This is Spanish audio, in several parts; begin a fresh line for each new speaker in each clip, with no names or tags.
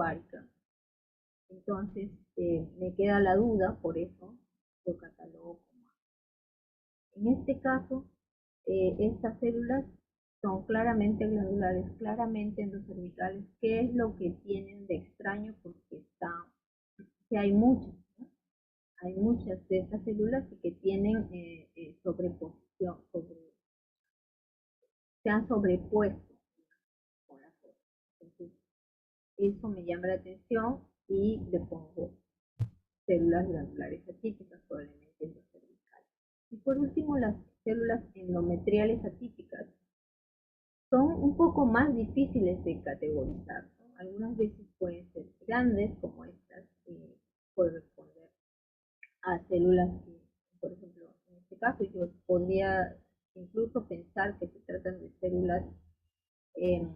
tubárica. Entonces, me queda la duda, por eso lo catalogo como A. En este caso, estas células son claramente glandulares, claramente endocervicales. ¿Qué es lo que tienen de extraño? Porque que hay muchas, ¿no? Hay muchas de estas células que tienen sobreposición, se han sobrepuesto con las otras. Entonces, eso me llama la atención y le pongo células glandulares atípicas, probablemente endocervicales. Y por último, las células endometriales atípicas son un poco más difíciles de categorizar, ¿no? Algunas veces pueden ser grandes, como estas, pueden responder a células que, por ejemplo, en este caso yo podría incluso pensar que se tratan de células eh,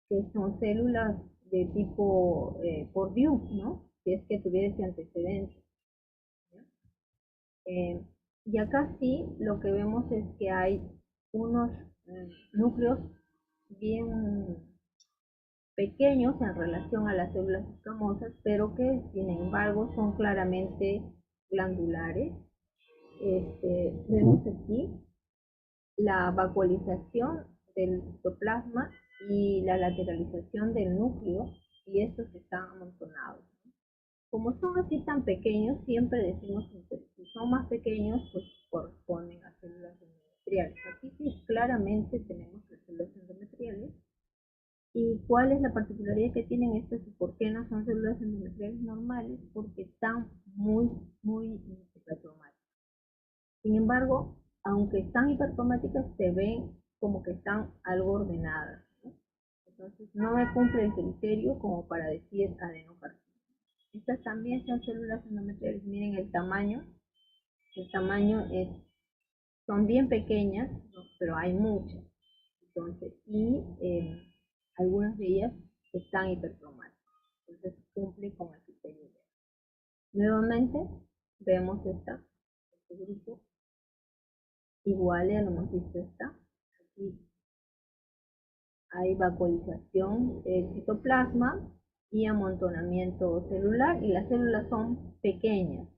que son células de tipo Purdue, ¿no? Si es que tuviera ese antecedente. Y acá sí lo que vemos es que hay unos núcleos bien pequeños en relación a las células escamosas, pero que sin embargo son claramente glandulares. Vemos aquí la vacuolización del citoplasma y la lateralización del núcleo, y estos están amontonados. Como son así tan pequeños, siempre decimos que si son más pequeños, pues corresponden a células endometriales. Aquí sí claramente tenemos las células endometriales. ¿Y cuál es la particularidad que tienen estas y por qué no son células endometriales normales? Porque están muy hipercromáticas. Sin embargo, aunque están hipercromáticas, se ven como que están algo ordenadas, ¿no? Entonces, no me cumple el criterio como para decir adenocarcinoma. Estas también son células endometriales. Miren el tamaño. El tamaño son bien pequeñas, ¿no? Pero hay muchas. Entonces, algunas de ellas están hipercromáticas. Entonces, cumple con el criterio. Nuevamente, vemos este grupo. Igual ya lo hemos visto esta. Aquí hay vacuolización del citoplasma y amontonamiento celular, y las células son pequeñas.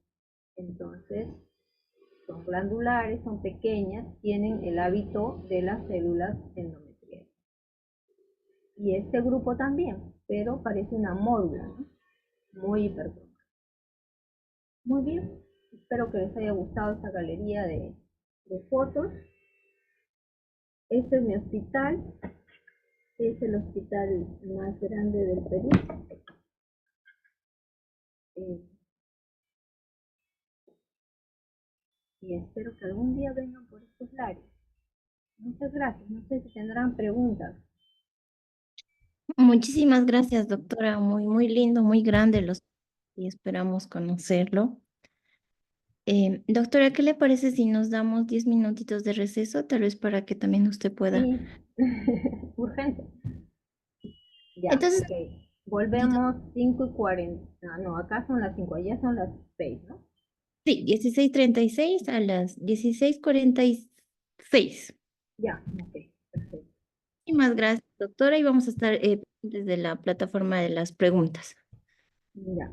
Entonces, son glandulares, son pequeñas, tienen el hábito de las células endometriales. Y este grupo también, pero parece una módula, ¿no? Muy hipercromática. Muy bien, espero que les haya gustado esta galería de fotos. Este es mi hospital, es el hospital más grande del Perú. Eh, y espero que algún día vengan por estos lares. Muchas gracias, no sé si tendrán preguntas.
Muchísimas gracias, doctora. Muy lindo, muy grande los y esperamos conocerlo. Doctora, ¿qué le parece si nos damos 10 minutitos de receso? Tal vez para que también usted pueda.
Sí, urgente. Ya,
Entonces,
ok. Volvemos 5:40. No, acá son las 5, allá son las 6, ¿no?
sí, 16:36 a las 16:46.
Ya, ok, perfecto.
Muchísimas gracias, doctora, y vamos a estar pendientes de la plataforma de las preguntas.
Ya.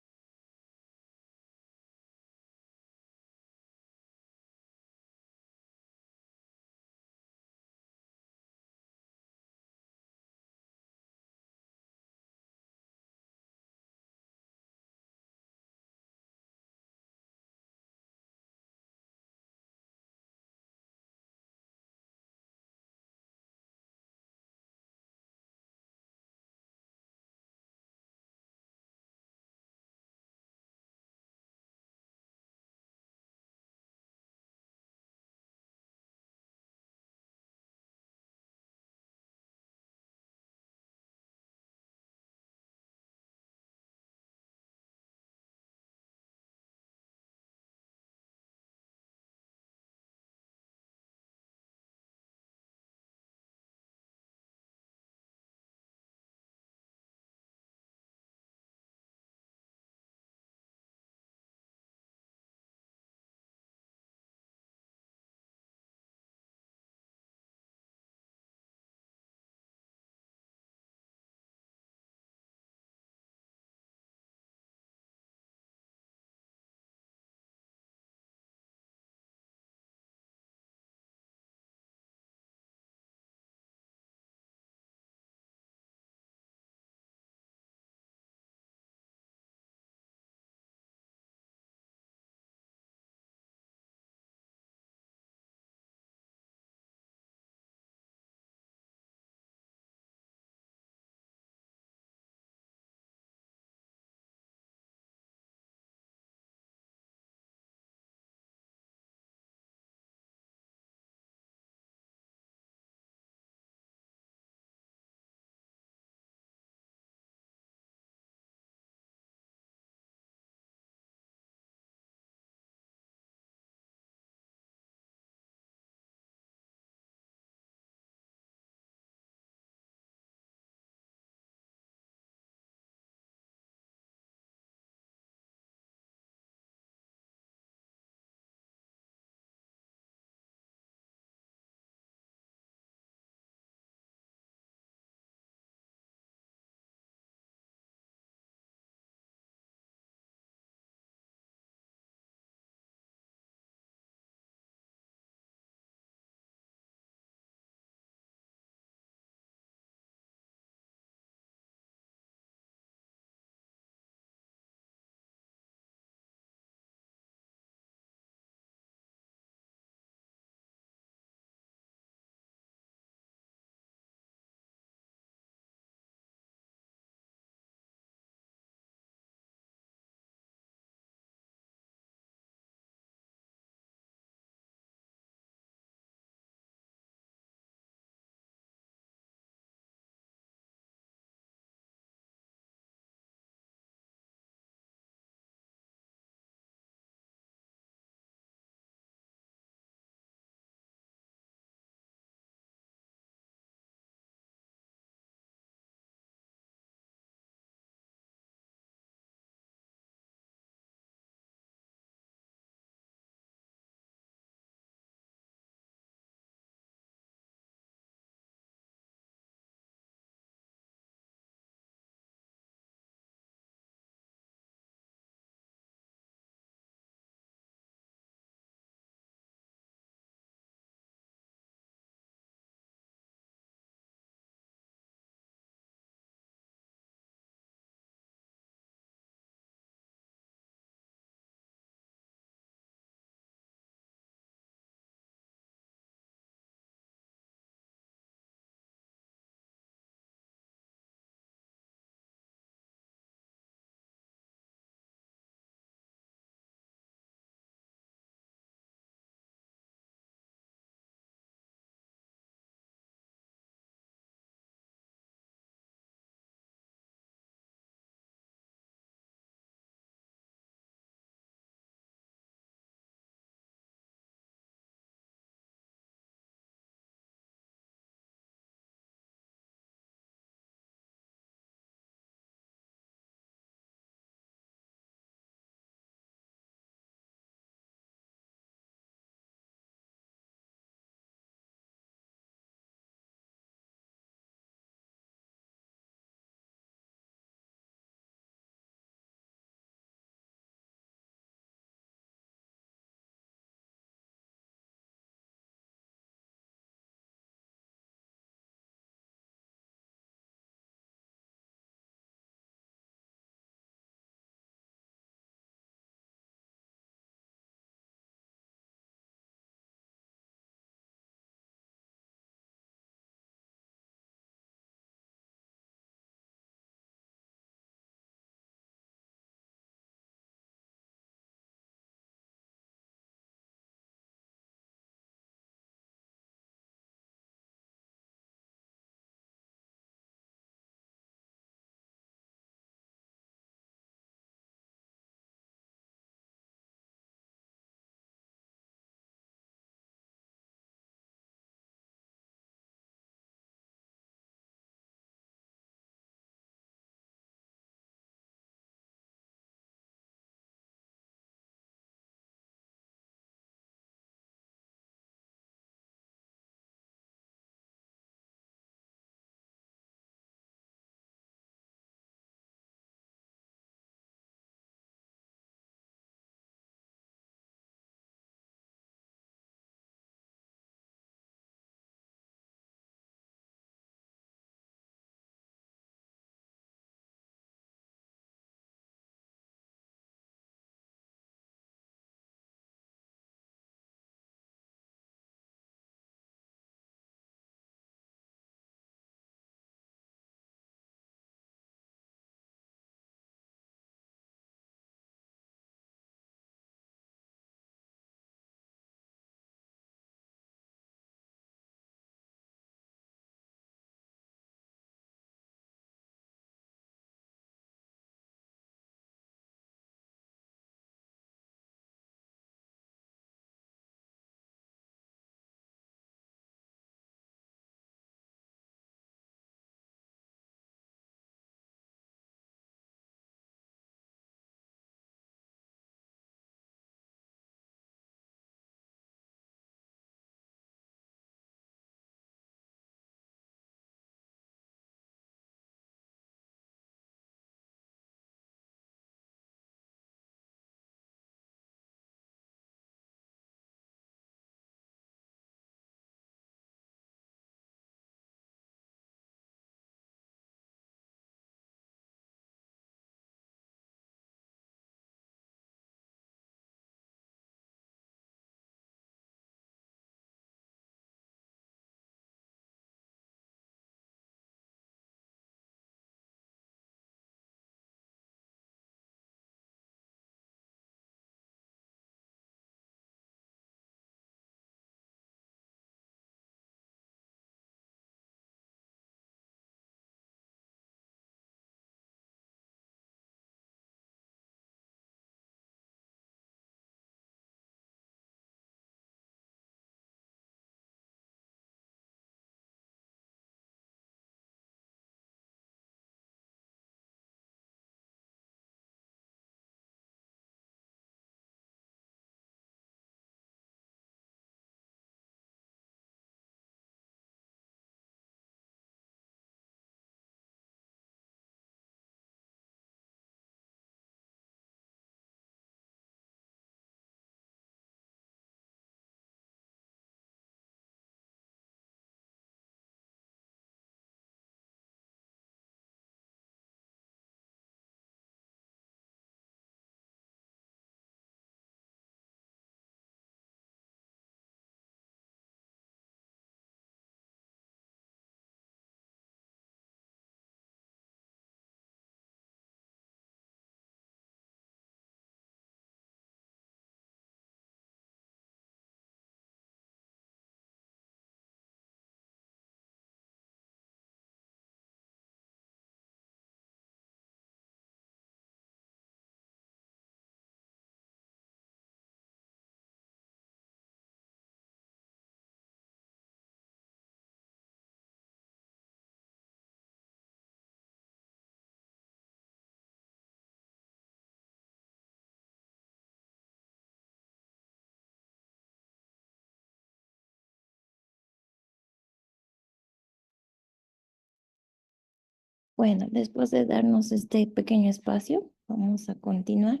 Bueno, después de darnos este pequeño espacio, vamos a continuar.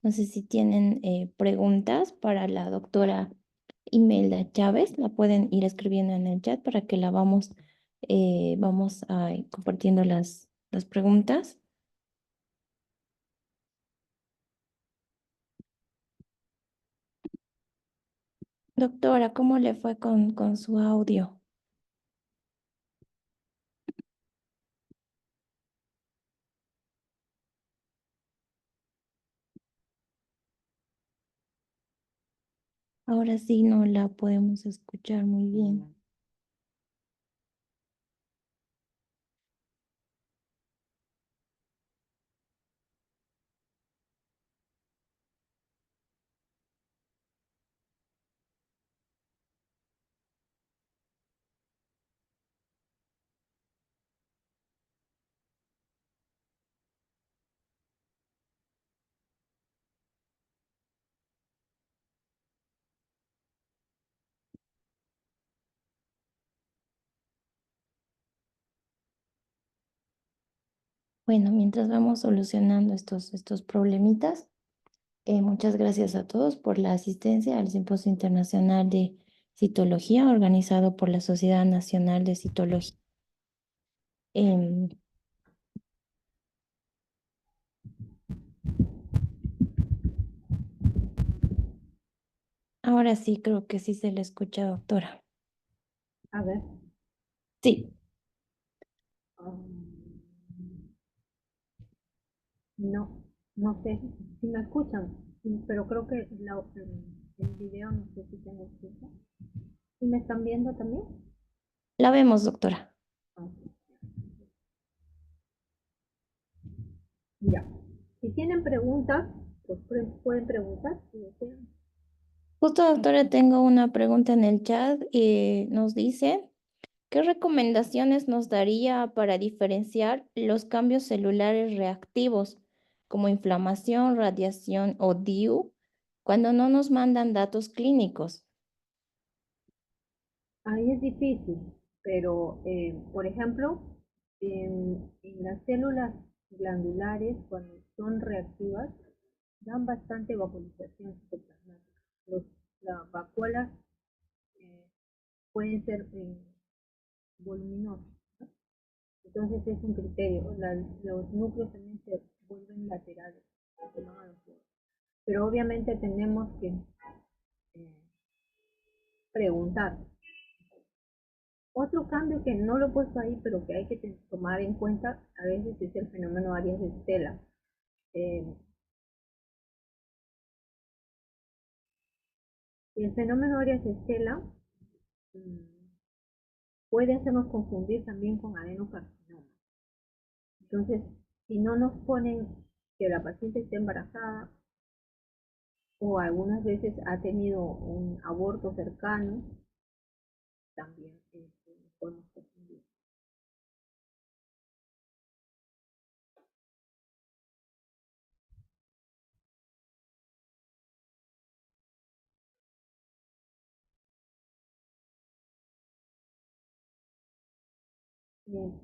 No sé si tienen preguntas para la doctora Imelda Chávez, la pueden ir escribiendo en el chat para que la vamos a ir compartiendo las preguntas. Doctora, ¿cómo le fue con su audio? Ahora sí no la podemos escuchar muy bien. Bueno, mientras vamos solucionando estos problemitas, muchas gracias a todos por la asistencia al Simposio Internacional de Citología organizado por la Sociedad Nacional de Citología. Em, Ahora sí, creo que sí se le escucha, doctora.
A ver.
Sí,
No, no sé si me escuchan, pero creo que el video no sé si tengo escucha. ¿Y me están viendo también?
la vemos, doctora.
Ah, ya. Si tienen preguntas, pues pueden preguntar si desean.
Justo, doctora, tengo una pregunta en el chat y nos dice, ¿qué recomendaciones nos daría para diferenciar los cambios celulares reactivos como inflamación, radiación o DIU cuando no nos mandan datos clínicos?
Ahí es difícil, pero por ejemplo, en las células glandulares, cuando son reactivas, dan bastante vaporización citoplasmática. Las vacuolas eh, pueden ser voluminosas, ¿no? Entonces es un criterio. Los núcleos también se vuelven laterales, se van a los lados. Pero obviamente tenemos que eh, preguntar. Otro cambio que no lo he puesto ahí, pero que hay que tomar en cuenta a veces es el fenómeno Arias de Stella. Eh, el fenómeno Arias de Stella mm, puede hacernos confundir también con adenocarcinoma. Entonces, si no nos ponen que la paciente esté embarazada o algunas veces ha tenido un aborto cercano, también nos podemos confundir.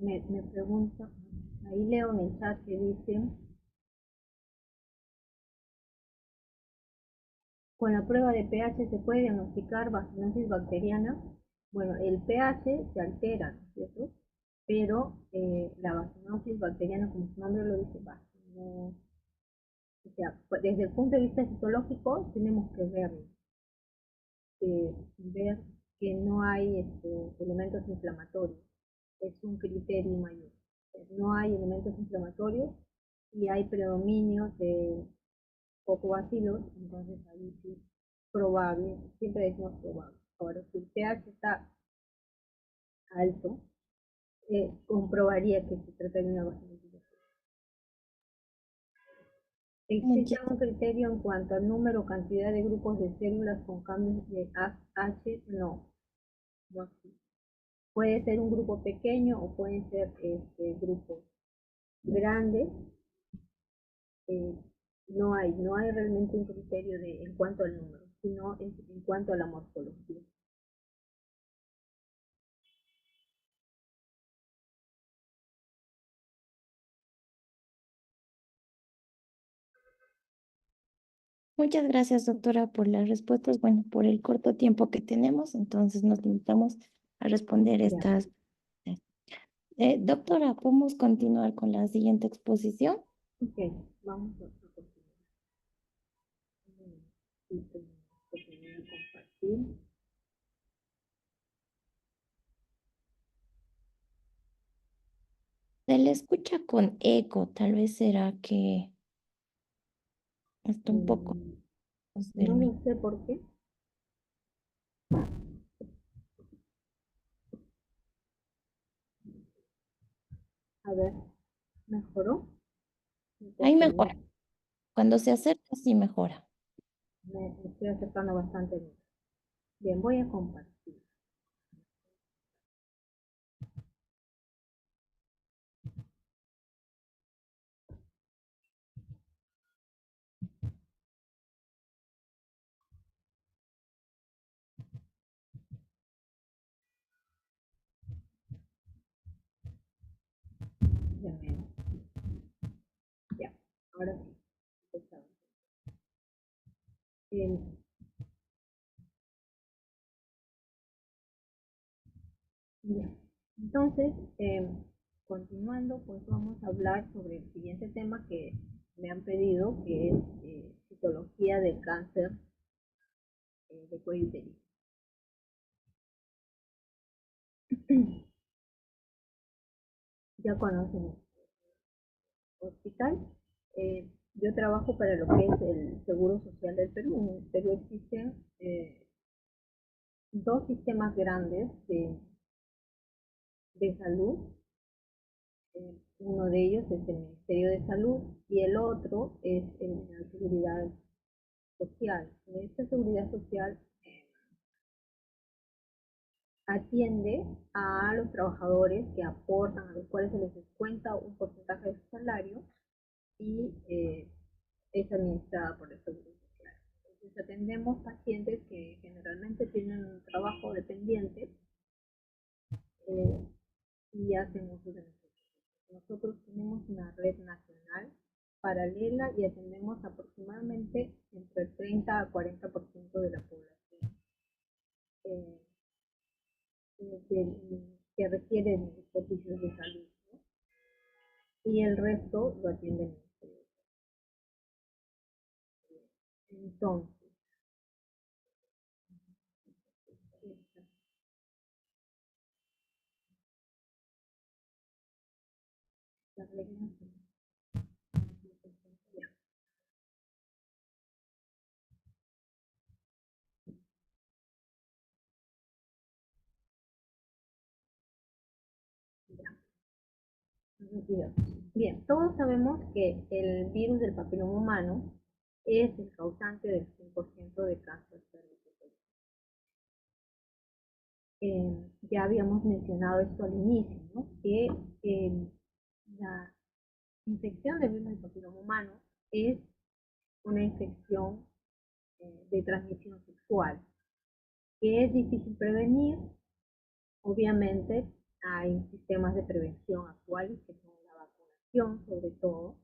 Me pregunta, ahí leo en el chat que dice, con la prueba de pH se puede diagnosticar vaginosis bacteriana. Bueno, el pH se altera, ¿cierto? Pero la vaginosis bacteriana, como su nombre lo dice, no, o sea, desde el punto de vista citológico tenemos que ver que no hay elementos inflamatorios. Es un criterio mayor. No hay elementos inflamatorios y hay predominio de focobacilos, entonces ahí sí probable, siempre decimos probable. Ahora, si el pH está alto, comprobaría que se trata de una vasculitización. ¿Existe
Muchas-
un criterio en cuanto al número o cantidad de grupos de células con cambios de H? No, no existe. Puede ser un grupo pequeño o pueden ser grupos grandes. eh, no hay realmente un criterio en cuanto al número, sino en cuanto a la morfología.
Muchas gracias, doctora, por las respuestas. Bueno, por el corto tiempo que tenemos, entonces nos limitamos a responder
Ya,
estas. Doctora, ¿podemos continuar con la siguiente exposición?
ok, vamos a continuar. Y tenemos que poner a compartir.
Se le escucha con eco, tal vez será que está un poco
Mm,
lejos del
No
micrófono.
lo sé por qué. A ver, ¿mejoró?
Ahí
Porque
mejora. Cuando se acerca, sí mejora.
me estoy acercando bastante bien. Bien, voy a compartir. Ya, ya, ahora sí. Empezamos. Bien, bien. Entonces, continuando, pues vamos a hablar sobre el siguiente tema que me han pedido, que es citología del cáncer de cuello uterino. Ya conocen el hospital. Yo trabajo para lo que es el Seguro Social del Perú. En el Perú existen dos sistemas grandes de salud. Uno de ellos es el Ministerio de Salud y el otro es la Seguridad Social. En esta Seguridad Social atiende a los trabajadores que aportan, a los cuales se les descuenta un porcentaje de su salario y es administrada por el Seguro Social. Entonces atendemos pacientes que generalmente tienen un trabajo dependiente eh, y hacen uso de nosotros. Nosotros tenemos una red nacional paralela y atendemos aproximadamente entre el 30 a 40% de la población eh, que requieren servicios de salud, ¿no? Y el resto lo atienden ustedes. Entonces, las reglas son ya. Bien, todos sabemos que el virus del papiloma humano es el causante del 100% de cáncer cervical. Ya habíamos mencionado esto al inicio, ¿no? Que la infección del virus del papiloma humano es una infección de transmisión sexual, que es difícil prevenir. Obviamente hay sistemas de prevención actuales que son la vacunación sobre todo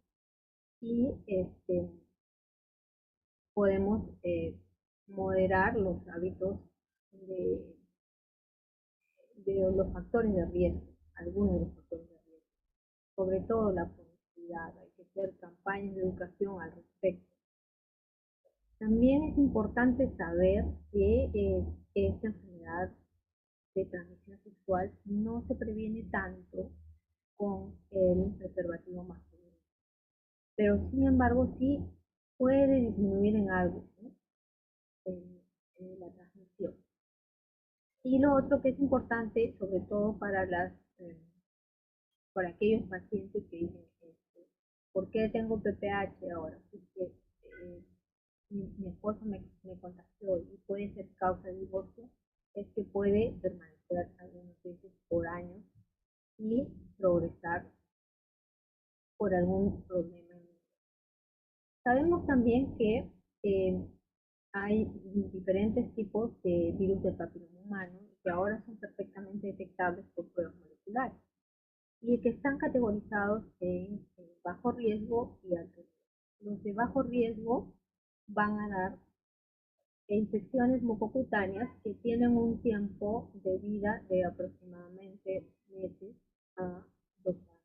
y podemos moderar los hábitos de, de los factores de riesgo, algunos de los factores de riesgo, sobre todo la publicidad, hay que hacer campañas de educación al respecto. También es importante saber que esta enfermedad de transmisión sexual no se previene tanto con el preservativo masculino, pero sin embargo sí puede disminuir en algo, ¿no? La transmisión. Y lo otro que es importante, sobre todo para aquellos pacientes que dicen, ¿por qué tengo PPH ahora? Porque mi esposo me contagió y puede ser causa de divorcio, es que puede permanecer algunos meses por años y progresar por algún problema. Sabemos también que eh, hay diferentes tipos de virus del papiloma humano que ahora son perfectamente detectables por pruebas moleculares y que están categorizados en bajo riesgo y alto riesgo. Los de bajo riesgo van a dar infecciones mucocutáneas que tienen un tiempo de vida de aproximadamente meses a 2 años.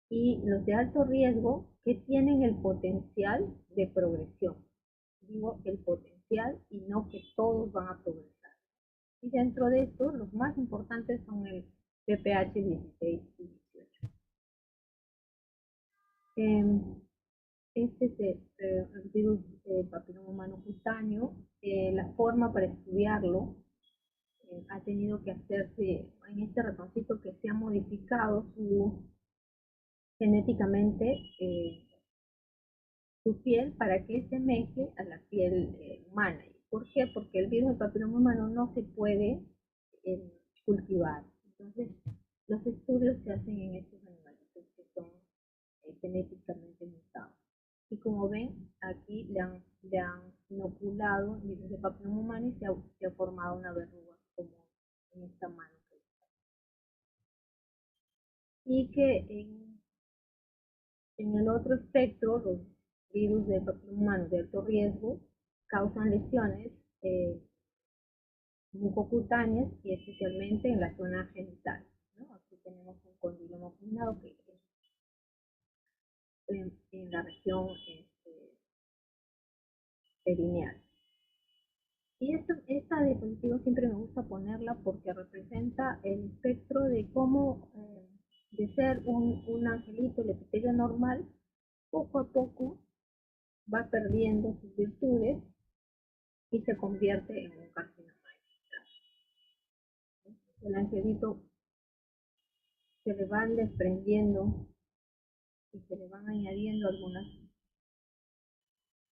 Y los de alto riesgo que tienen el potencial de progresión. Digo el potencial y no que todos van a progresar. Y dentro de esto, los más importantes son el VPH 16 y 18. Este es el virus papiloma humano cutáneo. La forma para estudiarlo ha tenido que hacerse en este ratoncito que se ha modificado genéticamente su piel para que semeje a la piel humana. ¿Por qué? Porque el virus del papiloma humano no se puede cultivar. Entonces, los estudios se hacen en estos animalitos que son genéticamente mutados. Y como ven, aquí le han inoculado el virus del papiloma humano y se ha formado una verruga como en esta mano. Y que en el otro espectro, los virus del papiloma humano de alto riesgo causan lesiones mucocutáneas y especialmente en la zona genital, ¿no? Aquí tenemos un condiloma pulmonado que es en la región perineal. Y esta diapositiva siempre me gusta ponerla porque representa el espectro de cómo de ser un angelito, el epitelio normal, poco a poco va perdiendo sus virtudes y se convierte en un carcinoma. El angelito se le van desprendiendo y se le van añadiendo algunas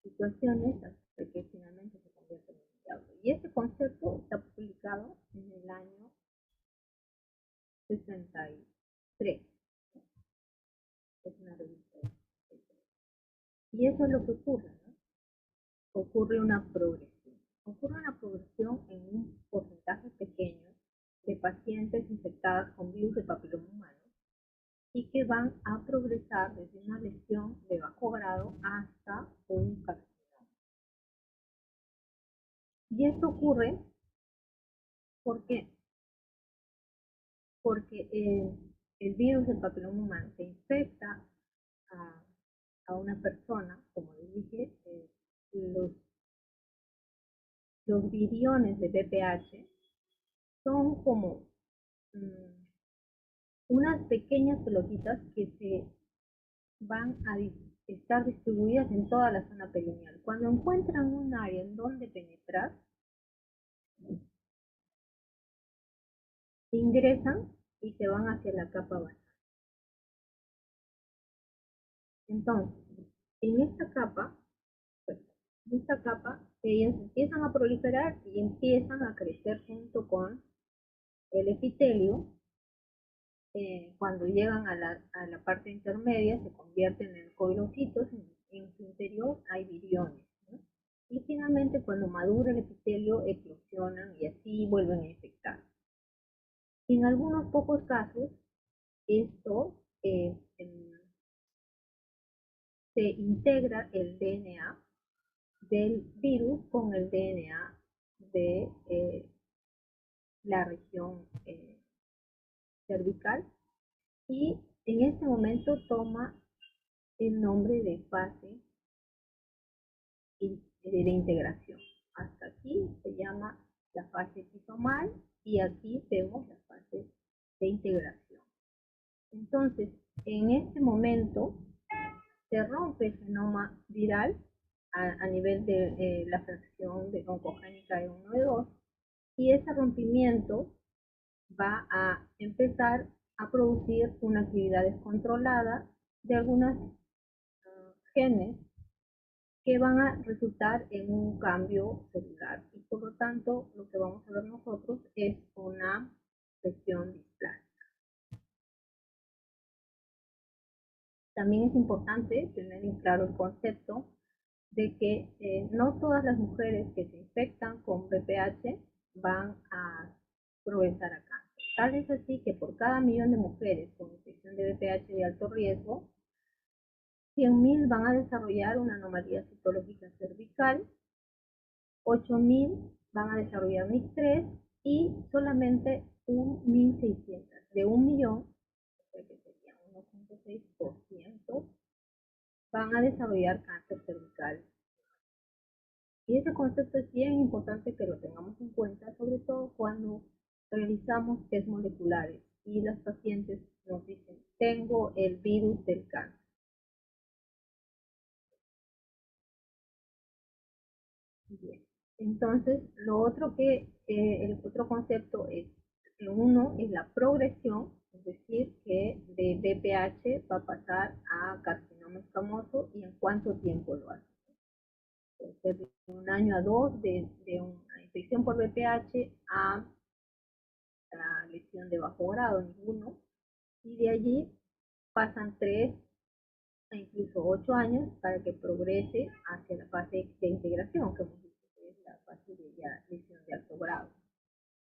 situaciones hasta que finalmente se convierte en un diablo. Y este concepto está publicado en el año 63. Es una revista. Y eso es lo que ocurre, ¿no? Ocurre una progresión. Ocurre una progresión en un porcentaje pequeño de pacientes infectadas con virus de papiloma humano y que van a progresar desde una lesión de bajo grado hasta un carcinoma. Y esto ocurre porque el virus del papiloma humano se infecta a una persona, como les dije, los viriones de VPH son como unas pequeñas pelotitas que se van a estar distribuidas en toda la zona perineal. Cuando encuentran un área en donde penetrar, ingresan y se van hacia la capa basal. Entonces, en esta capa, ellas empiezan a proliferar y empiezan a crecer junto con el epitelio. Cuando llegan a la parte intermedia se convierten en coilocitos, en su interior hay viriones, ¿no? Y finalmente cuando madura el epitelio eclosionan y así vuelven a infectar. En algunos pocos casos esto se integra el DNA del virus con el DNA de la región cervical y en este momento toma el nombre de fase de integración. Hasta aquí se llama la fase episomal y aquí vemos la fase de integración. Entonces, en este momento se rompe el genoma viral a nivel de la fracción de oncogénica de 1 de 2 y ese rompimiento va a empezar a producir una actividad descontrolada de algunos genes que van a resultar en un cambio celular y por lo tanto lo que vamos a ver nosotros es una lesión displástica. También es importante tener en claro el concepto de que no todas las mujeres que se infectan con VPH van a progresar a cáncer. Tal es así que por cada millón de mujeres con infección de VPH de alto riesgo, 100.000 van a desarrollar una anomalía citológica cervical, 8.000 van a desarrollar NIC3 y solamente 1.600 de 1.000.000, o sea que sería 1.6%, van a desarrollar cáncer cervical. Y ese concepto es bien importante que lo tengamos en cuenta, sobre todo cuando realizamos test moleculares y los pacientes nos dicen, tengo el virus del cáncer. Bien. Entonces, el otro concepto es, uno es la progresión, es decir, que de BPH va a pasar a carcinoma escamoso y en cuánto tiempo lo hace. Puede ser de 1 año a 2, de una infección por BPH a lesión de bajo grado, ninguno, y de allí pasan 3 a incluso 8 años para que progrese hacia la fase de integración, que hemos visto que es la fase de ya lesión de alto grado.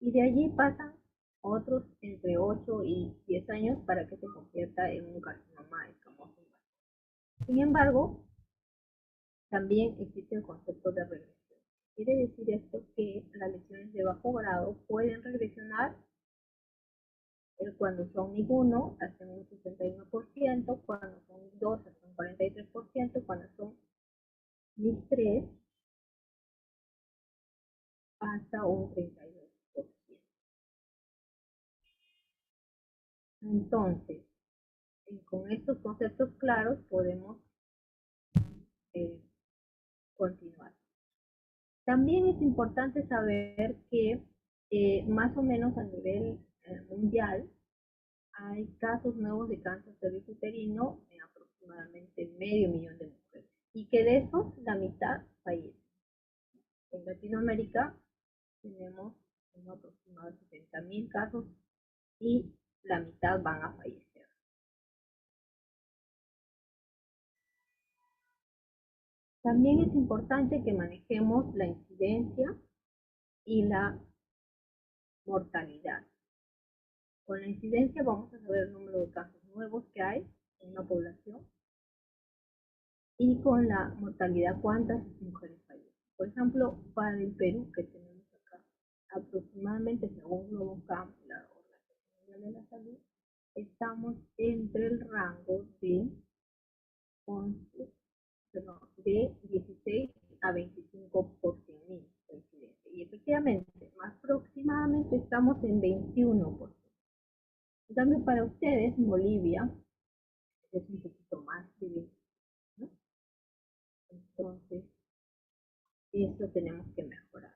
Y de allí pasan otros entre 8 y 10 años para que se convierta en un carcinoma escamoso. Sin embargo, también existe el concepto de regresión. Quiere decir esto que las lesiones de bajo grado pueden regresionar cuando son NIC1 hasta un 61%, cuando son NIC2 hasta un 43%, cuando son NIC3 hasta un 32%. Entonces, con estos conceptos claros podemos continuar. También es importante saber que más o menos a nivel mundial hay casos nuevos de cáncer cervicuterino en aproximadamente 500.000 de mujeres y que de esos la mitad fallecen. En Latinoamérica tenemos un aproximado de 70.000 casos y la mitad van a fallecer. También es importante que manejemos la incidencia y la mortalidad. Con la incidencia vamos a saber el número de casos nuevos que hay en una población y con la mortalidad cuántas mujeres fallecen. Por ejemplo, para el Perú que tenemos acá, aproximadamente según Globocam, la Organización Mundial de la Salud, estamos entre el rango de 16 a 25 por 100.000 de incidencia. Y efectivamente, más aproximadamente estamos en 21%. En cambio, para ustedes, en Bolivia, es un poquito más de 20, ¿no? Entonces, eso tenemos que mejorar.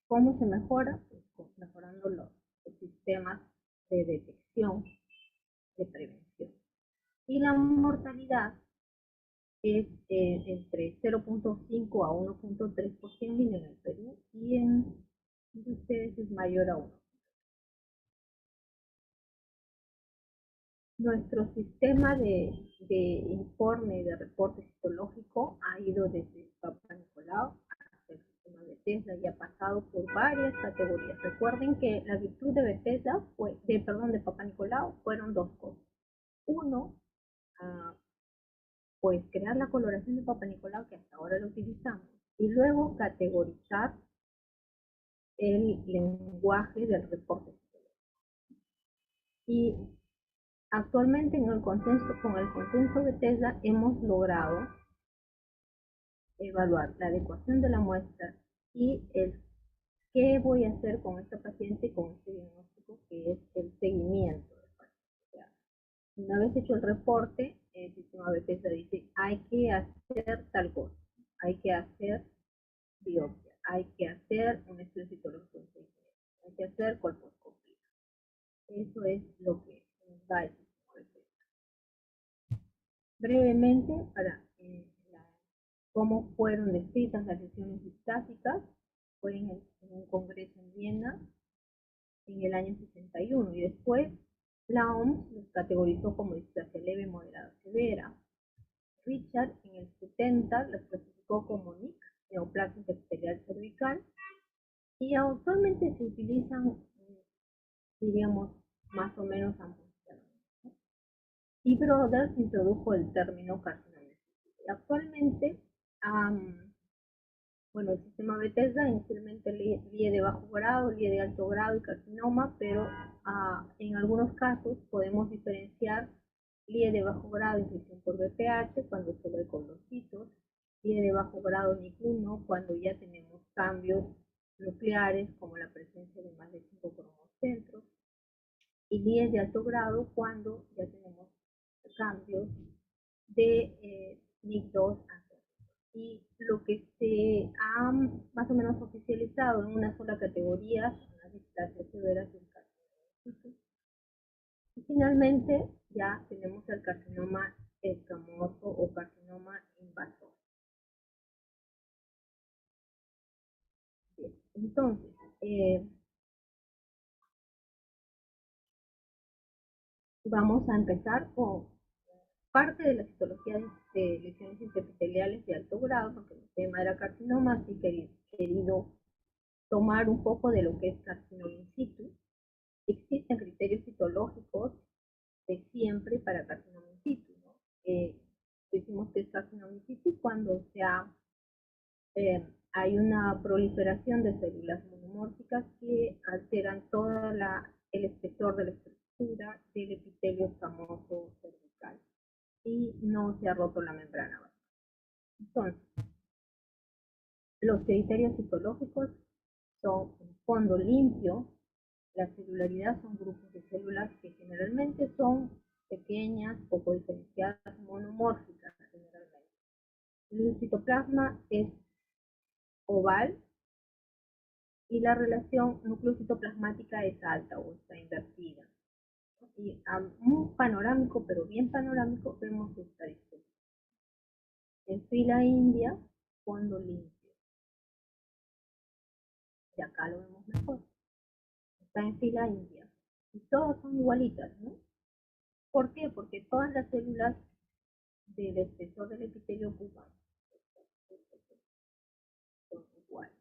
¿Cómo se mejora? Pues mejorando los sistemas de detección, de prevención. Y la mortalidad es entre 0.5 a 1.3 por 100.000 en el Perú y en ustedes es mayor a 1. Nuestro sistema de informe de reporte citológico ha ido desde Papa Nicolau hasta el sistema de Bethesda y ha pasado por varias categorías. Recuerden que la virtud de Bethesda de Papa Nicolau fueron dos cosas. Uno, pues crear la coloración de Papa Nicolau que hasta ahora lo utilizamos y luego categorizar el lenguaje del reporte citológico. Y actualmente con el consenso de Bethesda hemos logrado evaluar la adecuación de la muestra y el qué voy a hacer con esta paciente con este diagnóstico, que es el seguimiento del paciente. Una vez hecho el reporte, el sistema Bethesda dice hay que hacer tal cosa, hay que hacer biopsia, hay que hacer un estudio citológico en 6 meses, hay que hacer colposcopía. Eso es lo que nos da el sistema Bethesda. Brevemente, para cómo fueron descritas las lesiones displásicas, fue en un congreso en Viena en el año 61 y después la OMS los categorizó como displasia leve, moderada, severa. Richard en el 70 los clasificó como NIC, neoplasia epitelial cervical, y actualmente se utilizan, diríamos, más o menos ambos. y Brothers introdujo el término carcinoma. Actualmente, bueno, el sistema Bethesda inicialmente LIE de bajo grado, LIE de alto grado y carcinoma, pero en algunos casos podemos diferenciar LIE de bajo grado, infección por VPH, cuando solo hay condrocitos, LIE de bajo grado NIC1, cuando ya tenemos cambios nucleares, como la presencia de más de 5 cromocentros, y LIE de alto grado, cuando ya tenemos cambios de NIC2 y lo que se ha más o menos oficializado en una sola categoría son las displasias severas del carcinoma. Y finalmente ya tenemos el carcinoma escamoso o carcinoma invasor. Bien, entonces, vamos a empezar con parte de la citología de lesiones intraepiteliales de alto grado, porque el tema era carcinoma, así que he querido tomar un poco de lo que es carcinoma in situ. Existen criterios citológicos de siempre para carcinoma in situ, ¿no? Decimos que es carcinoma in situ cuando hay una proliferación de células monomórficas que alteran todo el espesor de la estructura del epitelio escamoso cervical y no se ha roto la membrana basal. Entonces, los criterios citológicos son un fondo limpio. La celularidad son grupos de células que generalmente son pequeñas, poco diferenciadas, monomórficas generalmente. El citoplasma es oval y la relación núcleo-citoplasmática es alta o está invertida. Y a un panorámico, pero bien panorámico, vemos esta distribución. En fila india, fondo limpio. Y acá lo vemos mejor. Está en fila india. Y todas son igualitas, ¿no? ¿Por qué? Porque todas las células del espesor del epitelio pubano son iguales.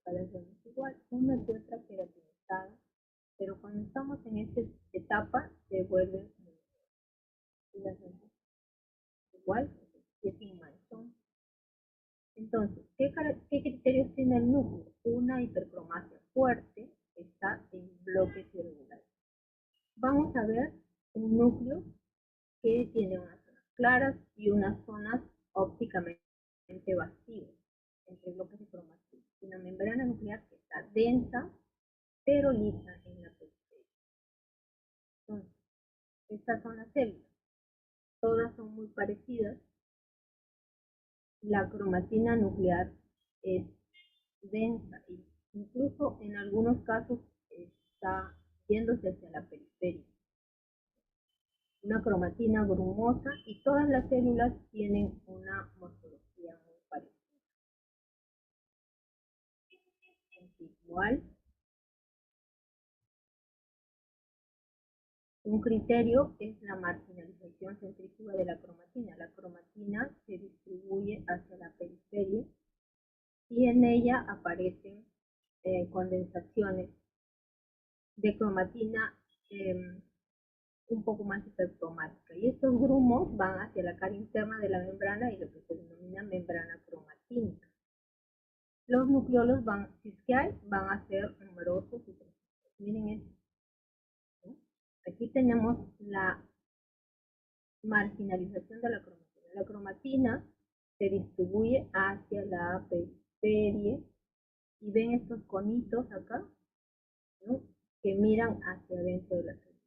Acá las vemos igual, una que otra queratinizada, pero cuando estamos en esta etapa se vuelven y las vemos igual, y es un manchón. Entonces, ¿qué criterios tiene el núcleo? Una hipercromasia fuerte está en bloques irregulares. Vamos a ver un núcleo que tiene unas zonas claras y unas zonas ópticamente vacías entre bloques de cromatina. Una membrana nuclear que está densa pero lisa en la periferia. Entonces, estas son las células. Todas son muy parecidas. La cromatina nuclear es densa e incluso en algunos casos está yéndose hacia la periferia. Una cromatina grumosa y todas las células tienen una morfología muy parecida. Igual, un criterio es la marginalización centrífuga de la cromatina. La cromatina se distribuye hacia la periferia y en ella aparecen condensaciones de cromatina un poco más hipercromática. Y estos grumos van hacia la cara interna de la membrana y lo que se denomina membrana cromatínica. Los nucleolos si es que hay, van a ser numerosos y precisos. Miren esto. ¿Sí? Aquí tenemos la marginalización de la cromatina. La cromatina se distribuye hacia la periferia y ven estos conitos acá, ¿no? Que miran hacia adentro de la célula.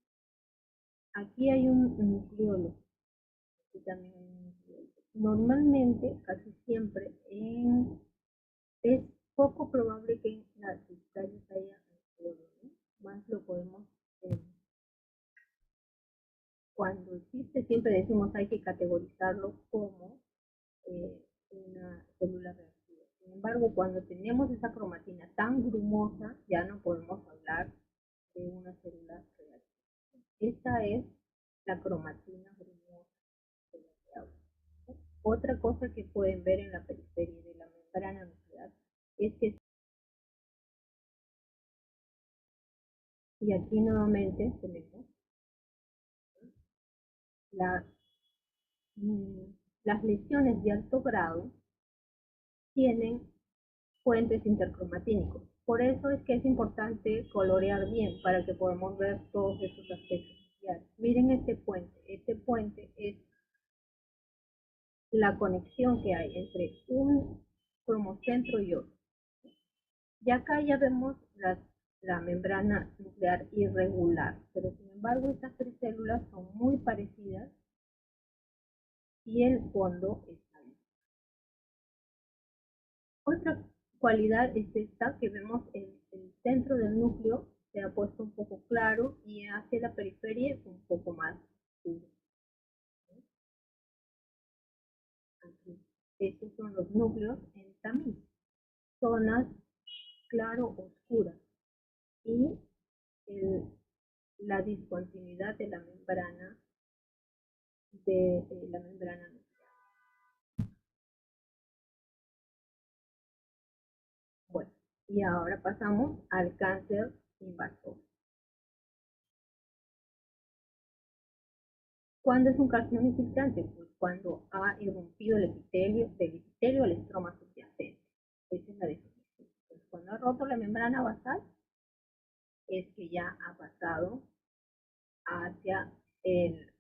Aquí hay un nucleolo. Aquí también hay un nucleolo. Normalmente, casi siempre, es poco probable que en las sustancias haya nucleolo, ¿no? Más lo podemos cuando existe, siempre decimos hay que categorizarlo como una célula reactiva. Sin embargo, cuando tenemos esa cromatina tan grumosa, ya no podemos hablar de una célula reactiva. Esta es la cromatina grumosa de la que hablo. Otra cosa que pueden ver en la periferia de la membrana nuclear es que, y aquí nuevamente tenemos la, mm, las lesiones de alto grado tienen puentes intercromatínicos. Por eso es que es importante colorear bien para que podamos ver todos esos aspectos sociales. Miren este puente es la conexión que hay entre un cromocentro y otro. Y acá ya vemos la membrana nuclear irregular, pero sin embargo estas tres células son muy parecidas y el fondo está ahí. Otra cualidad es esta, que vemos el centro del núcleo se ha puesto un poco claro y hacia la periferia un poco más oscuro. Aquí. Estos son los núcleos en tamiz, zonas claro-oscuras y la discontinuidad de la membrana nuclear. Bueno, y ahora pasamos al cáncer invasor. ¿Cuándo es un carcinoma infiltrante? Pues cuando ha irrumpido el epitelio, del epitelio al estroma subyacente. Esa es la definición. Pues cuando ha roto la membrana basal, es que ya ha pasado hacia el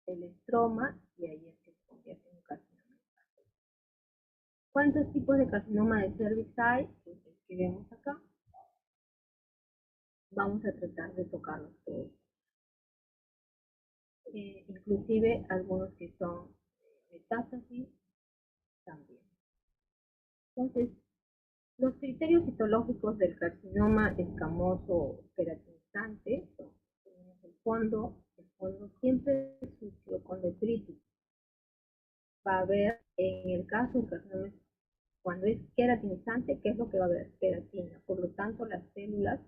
estroma y ahí es que se convierte en un carcinoma invasor. ¿Cuántos tipos de carcinoma de cervix hay? Pues el que vemos acá. Vamos a tratar de tocarlos todos. Inclusive algunos que son metástasis también. Entonces, los criterios histológicos del carcinoma escamoso queratinizante son el fondo siempre sucio con detritus. Va a haber, en el caso del carcinoma, cuando es queratinizante, ¿qué es lo que va a haber? Queratina. Por lo tanto, las células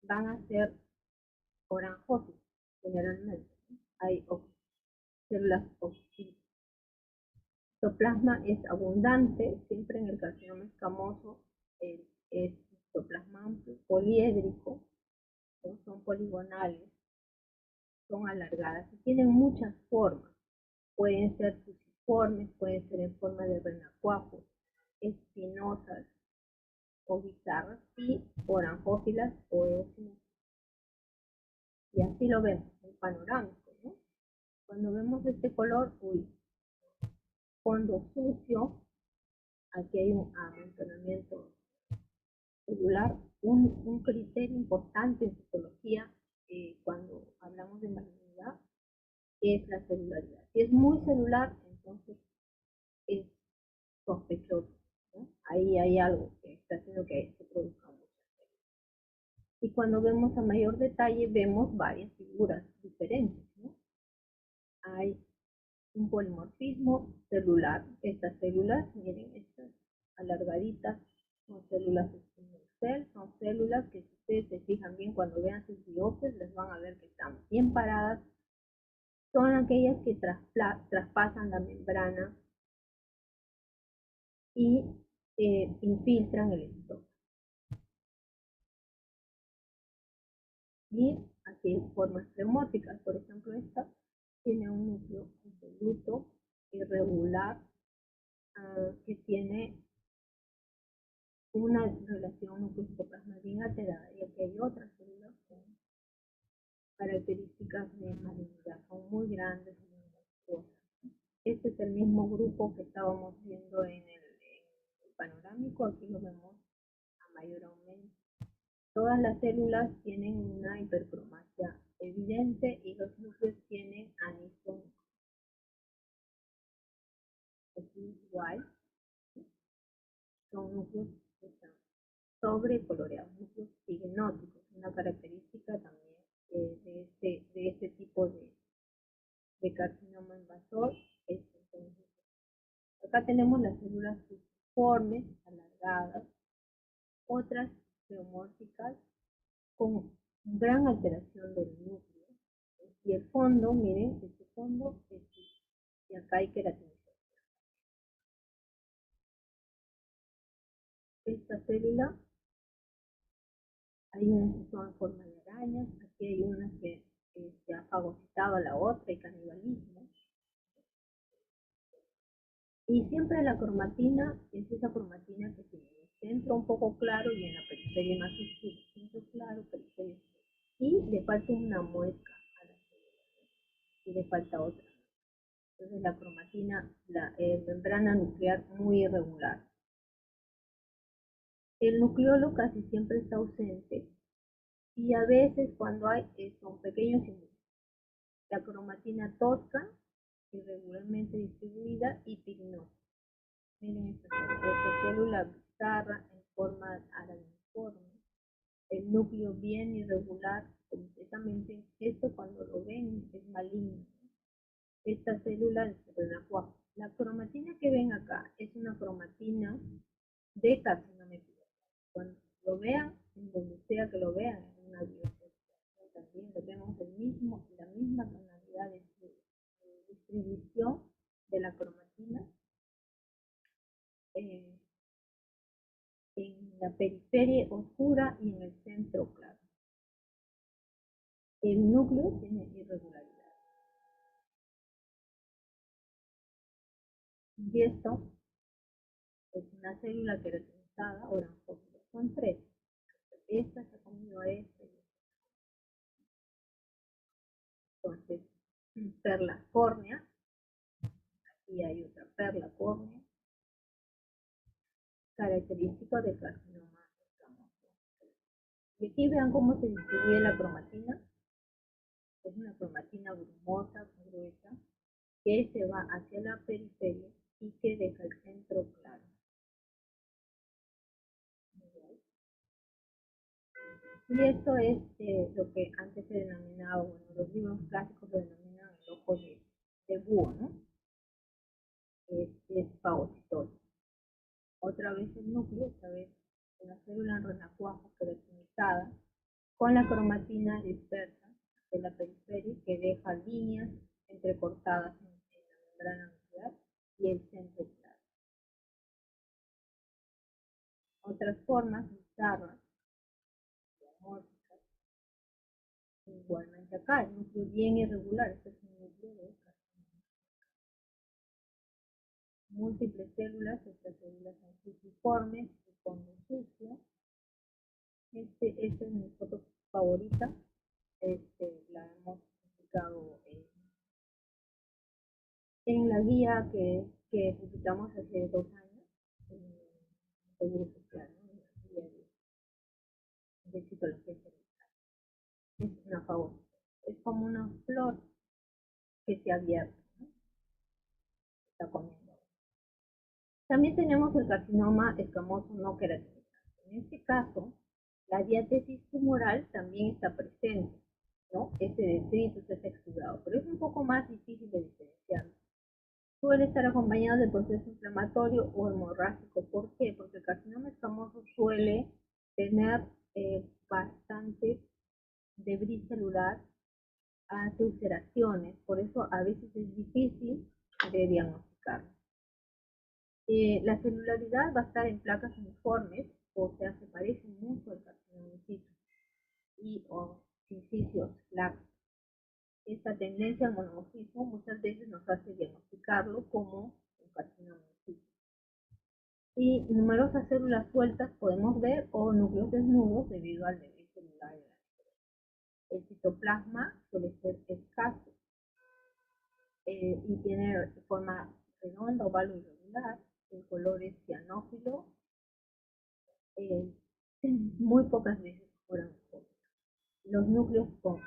van a ser oranjosas, generalmente. Hay células oxígenas. El citoplasma es abundante, siempre en el carcinoma escamoso es citoplasma amplio, poliédrico, ¿no? Son poligonales, son alargadas y tienen muchas formas. Pueden ser fusiformes, pueden ser en forma de renacuajos, espinosas o bizarras y oranjófilas o eocinosas. Y así lo vemos en panorámico, ¿no? Cuando vemos este color, fondo sucio, aquí hay un amontonamiento celular. Un criterio importante en citología cuando hablamos de malignidad es la celularidad. Si es muy celular, entonces es sospechoso, ¿no? Ahí hay algo que está haciendo que se produzca muchas células. Y cuando vemos a mayor detalle, vemos varias figuras diferentes, ¿no? Hay un polimorfismo celular. Estas células, miren, estas alargaditas, son células espinel, son células que si ustedes se fijan bien cuando vean sus biopsias, les van a ver que están bien paradas. Son aquellas que traspasan la membrana y infiltran el estómago. Y aquí hay formas tremóticas, por ejemplo, esta tiene un núcleo absoluto, irregular, que tiene una relación núcleo-citoplasma bien alterada, y aquí hay otras células con características de malignidad, son muy grandes, muy monstruosas. Este es el mismo grupo que estábamos viendo en el panorámico, aquí lo vemos a mayor aumento. Todas las células tienen una hipercromasia evidente y los núcleos tienen anisónicos. Aquí igual, son núcleos que están sobrecoloreados, núcleos pignóticos, una característica también de este tipo de carcinoma invasor. Entonces, acá tenemos las células fusiformes, alargadas, otras geomórficas con gran alteración del núcleo. Y el fondo, miren, este fondo es y acá hay queratinización. Esta célula, hay unas que son en forma de arañas, aquí hay unas que ha fagocitado a la otra y canibalismo. Y siempre la cromatina es esa cromatina que tiene el centro un poco claro y en la periferia más oscuro. Centro claro, periferia oscura. Y le falta una muesca a la célula, y le falta otra. Entonces la cromatina, la membrana nuclear muy irregular. El nucleolo casi siempre está ausente y a veces cuando hay son pequeños y muchos. La cromatina tosca, irregularmente distribuida y pignosa. Miren esta célula bizarra en forma araniforme, el núcleo bien irregular completamente. Esto cuando lo ven es maligno. Esta célula es renacuajo. La cromatina que ven acá es una cromatina de carcinoma epitelial. Cuando lo vean, en donde sea que lo vean, en una biopsia, también tenemos la misma tonalidad de distribución de la cromatina en la periferia oscura y en el centro claro. El núcleo tiene irregularidad. Y esto es una célula queratinizada, ahora son tres. Esta se ha comido a esta. Entonces, perla córnea, aquí hay otra perla córnea, característico de carcinoma escamoso. Y aquí vean cómo se distribuye la cromatina. Es una cromatina brumosa, gruesa, que se va hacia la periferia y que deja el centro claro. Y esto es lo que antes se denominaba, bueno, los libros clásicos lo denominan el ojo de búho, ¿no? Es fagocitosis. Otra vez el núcleo, esta vez una célula en renacuajo queratinizada, con la cromatina dispersa de la periferia que deja líneas entrecortadas en la membrana nuclear y el centro claro. Otras formas bizarras, igualmente acá, el núcleo bien irregular, este es un núcleo de carcinoma. Múltiples células, estas células son fusiformes, su fondo sucio. Esta es mi foto favorita, la hemos publicado en la guía que publicamos hace 2 años, en el Seguro Social, ¿no? En la guía de citología cerebral. Es una favorita. Es como una flor que se ha abierto, ¿no? Está comiendo. También tenemos el carcinoma escamoso no queratinizante. En este caso, la diátesis tumoral también está presente, ¿no? Este detritus es exudado, pero es un poco más difícil de diferenciar. Suele estar acompañado de proceso inflamatorio o hemorrágico. ¿Por qué? Porque el carcinoma escamoso suele tener bastante debris celular, hace ulceraciones, por eso a veces es difícil de diagnosticar. La celularidad va a estar en placas uniformes, o sea, se parece mucho al carcinoma in situ y o sincicios lax. Esta tendencia al monomorfismo muchas veces nos hace diagnosticarlo como un carcinoma in situ. Y numerosas células sueltas podemos ver o núcleos desnudos debido al debilidad celular de la necrosis. El citoplasma suele ser escaso y tiene forma redonda, oval o irregular. El color es cianófilo. Muy pocas veces fueron jóvenes. Los núcleos son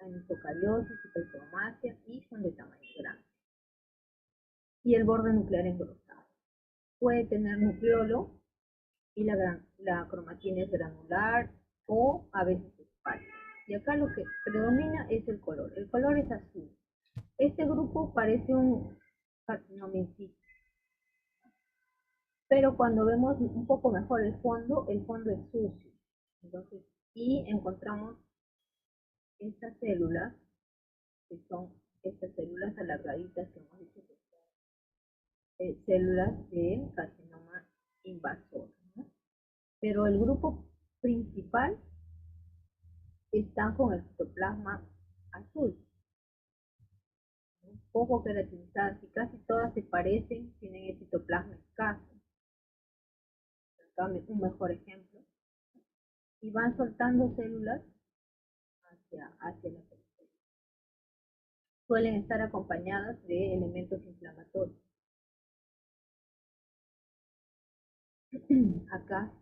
anisocariosis, hipercromasia y son de tamaño grande. Y el borde nuclear engrosado. Puede tener nucleolo y la cromatina es granular o a veces espática. Y acá lo que predomina es el color. El color es azul. Este grupo parece un carcinoma in situ. Pero cuando vemos un poco mejor el fondo es sucio. Entonces, y encontramos estas células, que son estas células alargaditas que hemos dicho que son células de carcinoma invasor, ¿no? Pero el grupo principal está con el citoplasma azul, un poco queratinizadas y casi todas se parecen, tienen el citoplasma escaso. Acá un mejor ejemplo. Y van soltando células hacia la periferia. Suelen estar acompañadas de elementos inflamatorios. Acá,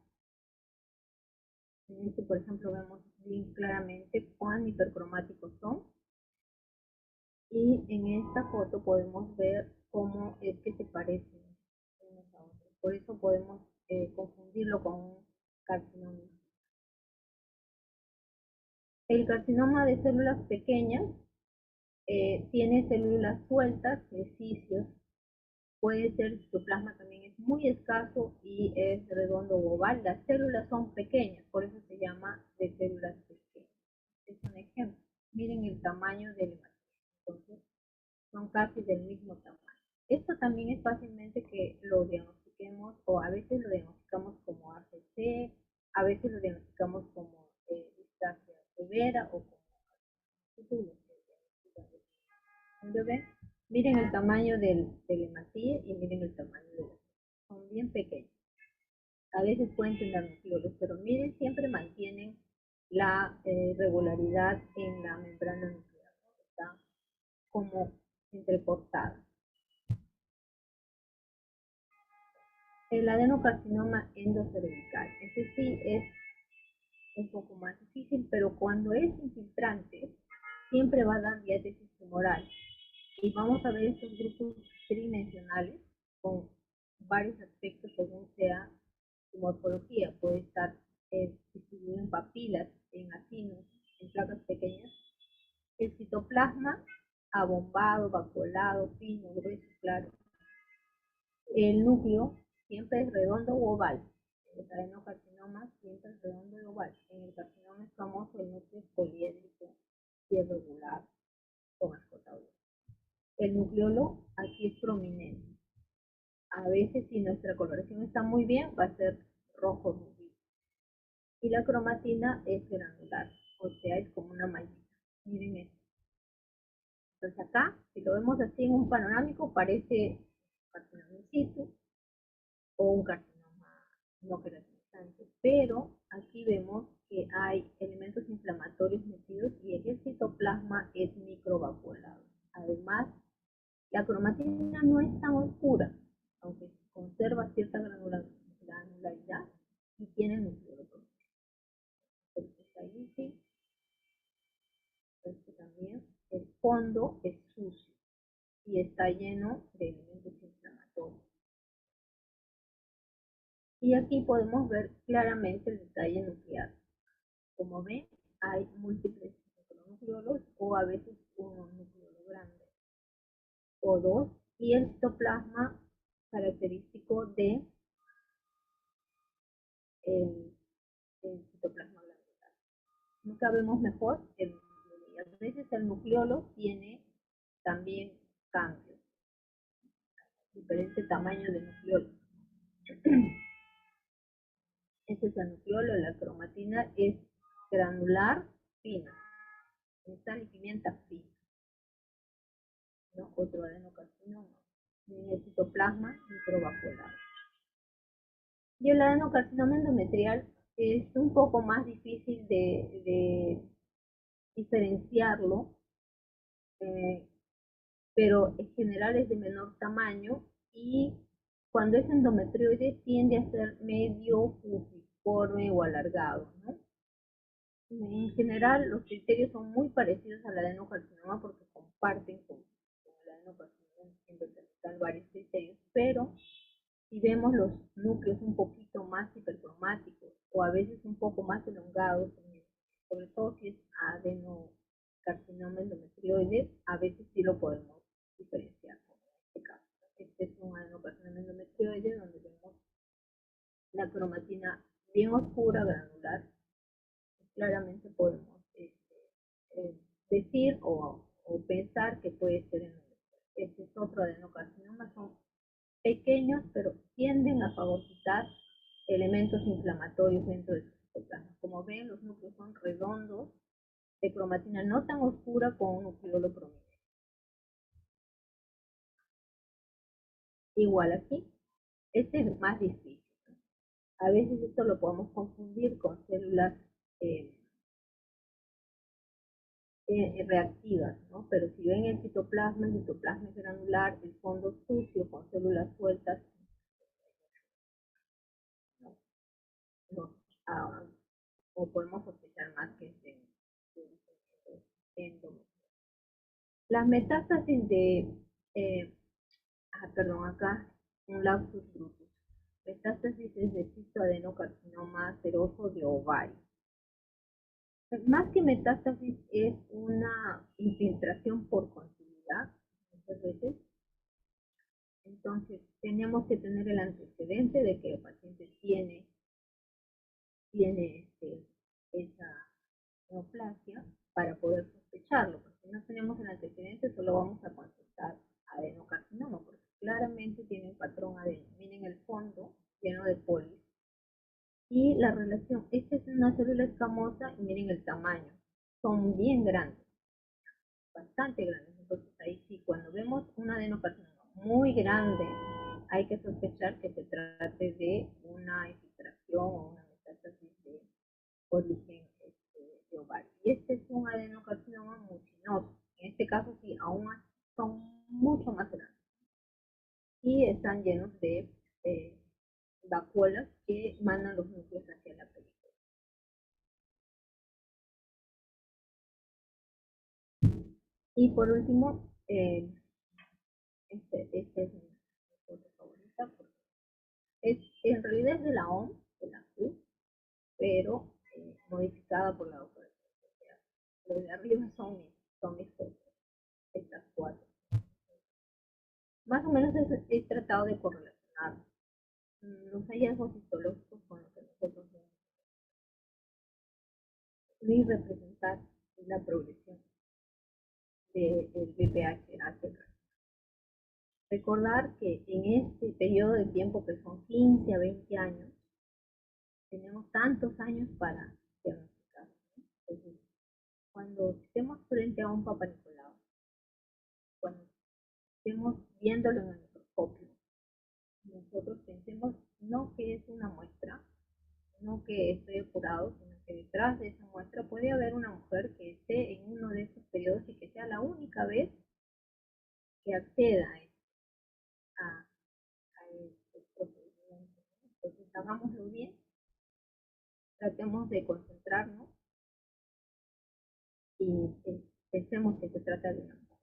en este por ejemplo, vemos bien claramente cuán hipercromáticos son. Y en esta foto podemos ver cómo es que se parecen unos a otros. Por eso podemos confundirlo con un carcinoma. El carcinoma de células pequeñas tiene células sueltas, vesicios. Puede ser citoplasma, también es muy escaso y es redondo o oval. Las células son pequeñas, por eso se llama de células pequeñas. Es un ejemplo. Miren el tamaño del hematoma. Entonces, son casi del mismo tamaño. Esto también es fácilmente que lo diagnostiquemos, o a veces lo diagnosticamos como ACC, a veces lo diagnosticamos como displasia severa o como futuro. Miren el tamaño del hematía y miren el tamaño de la. Son bien pequeños. A veces pueden tener nucleolos, pero miren, siempre mantienen la regularidad en la membrana nuclear, ¿no? Está como entrecortada. El adenocarcinoma endocervical, ese sí es un poco más difícil, pero cuando es infiltrante, siempre va a dar diátesis tumoral. Y vamos a ver estos grupos tridimensionales con varios aspectos según sea su morfología. Puede estar distribuido en papilas, en acinos, en placas pequeñas. El citoplasma abombado, vacuolado, fino, grueso, claro. El núcleo siempre es redondo u oval. En el adenocarcinoma siempre es redondo y oval. En el carcinoma escamoso el núcleo es poliédrico y irregular con ascotauria. El nucleolo aquí es prominente. A veces, si nuestra coloración está muy bien, va a ser rojo rubí. Y la cromatina es granular, o sea, es como una mallita. Miren esto. Entonces acá, si lo vemos así en un panorámico, parece carcinoma in situ o un carcinoma no queratinizante. Pero aquí vemos que hay elementos inflamatorios metidos y el citoplasma es microvacuolado. Además, la cromatina no es tan oscura, aunque conserva cierta granularidad y tiene nucleolo. Ahí sí, este también, el fondo es sucio y está lleno de elementos inflamatorios. Y aquí podemos ver claramente el detalle nuclear. Como ven, hay múltiples nucleolos o a veces uno nucleolo grande o dos, y el citoplasma característico de el citoplasma glandular. No sabemos mejor el nucleolo, y a veces el nucleolo tiene también cambios, diferente tamaño de nucleolo. Este es el nucleolo, la cromatina es granular fina, sal y pimienta fina, ¿no? Otro adenocarcinoma, el citoplasma microvacuolado. Y el adenocarcinoma endometrial es un poco más difícil de diferenciarlo, pero en general es de menor tamaño y cuando es endometrioide tiende a ser medio fusiforme o alargado, ¿no? En general los criterios son muy parecidos al adenocarcinoma porque comparten con el adenocarcinoma endometrial varios criterios, pero si vemos los núcleos un poquito más hipercromáticos o a veces un poco más elongados, sobre todo si es adenocarcinoma endometrioide, a veces sí lo podemos diferenciar, como en este caso. Este es un adenocarcinoma endometrioide donde vemos la cromatina bien oscura, granular. Claramente podemos decir o pensar que puede ser endometrioide. Este es otro adenocarcinoma, son pequeños, pero tienden a fagocitar elementos inflamatorios dentro de su citoplasma. Como ven, los núcleos son redondos, de cromatina no tan oscura con un nucleolo prominente. Igual aquí, este es más difícil. A veces esto lo podemos confundir con células eh, reactivas, ¿no? Pero si ven el citoplasma es granular, el fondo sucio con células sueltas, no, no, ah, o podemos sospechar más que es endometriosis. Las metástasis perdón, acá un lapsus brutus. Metástasis es de cistoadenocarcinoma seroso de ovario. Más que metástasis es una infiltración por continuidad, muchas veces. Entonces, tenemos que tener el antecedente de que el paciente tiene esa neoplasia para poder sospecharlo, porque si no tenemos el antecedente solo vamos a constatar adenocarcinoma, porque claramente tiene un patrón adeno. Miren el fondo lleno de polis y la relación, esta es una célula escamosa y miren el tamaño, son bien grandes, bastante grandes. Entonces ahí sí, cuando vemos un adenocarcinoma muy grande, hay que sospechar que se trate de una infiltración o una metástasis de origen de ovario. Y este es un adenocarcinoma mucinoso. En este caso sí, aún son mucho más grandes y están llenos de vacuolas que mandan los núcleos hacia la película. Y por último, este es mi foto favorita, porque en realidad es de la OMS, de la WHO, pero modificada por la doctora. Los de arriba son mis fotos, estas cuatro. Más o menos he tratado de correlacionar los hallazgos histológicos con lo que nosotros vemos y representar la progresión del BPH hacia el cáncer. Recordar que en este periodo de tiempo, que son 15 a 20 años, tenemos tantos años para diagnosticar. Entonces, cuando estemos frente a un Papa Nicolau, cuando estemos viéndolo en el microscopio, nosotros pensemos no que es una muestra, no que estoy apurado, sino que detrás de esa muestra puede haber una mujer que esté en uno de esos periodos y que sea la única vez que acceda a estos procedimientos. Entonces, hagámoslo bien, tratemos de concentrarnos y pensemos que se trata de una mujer.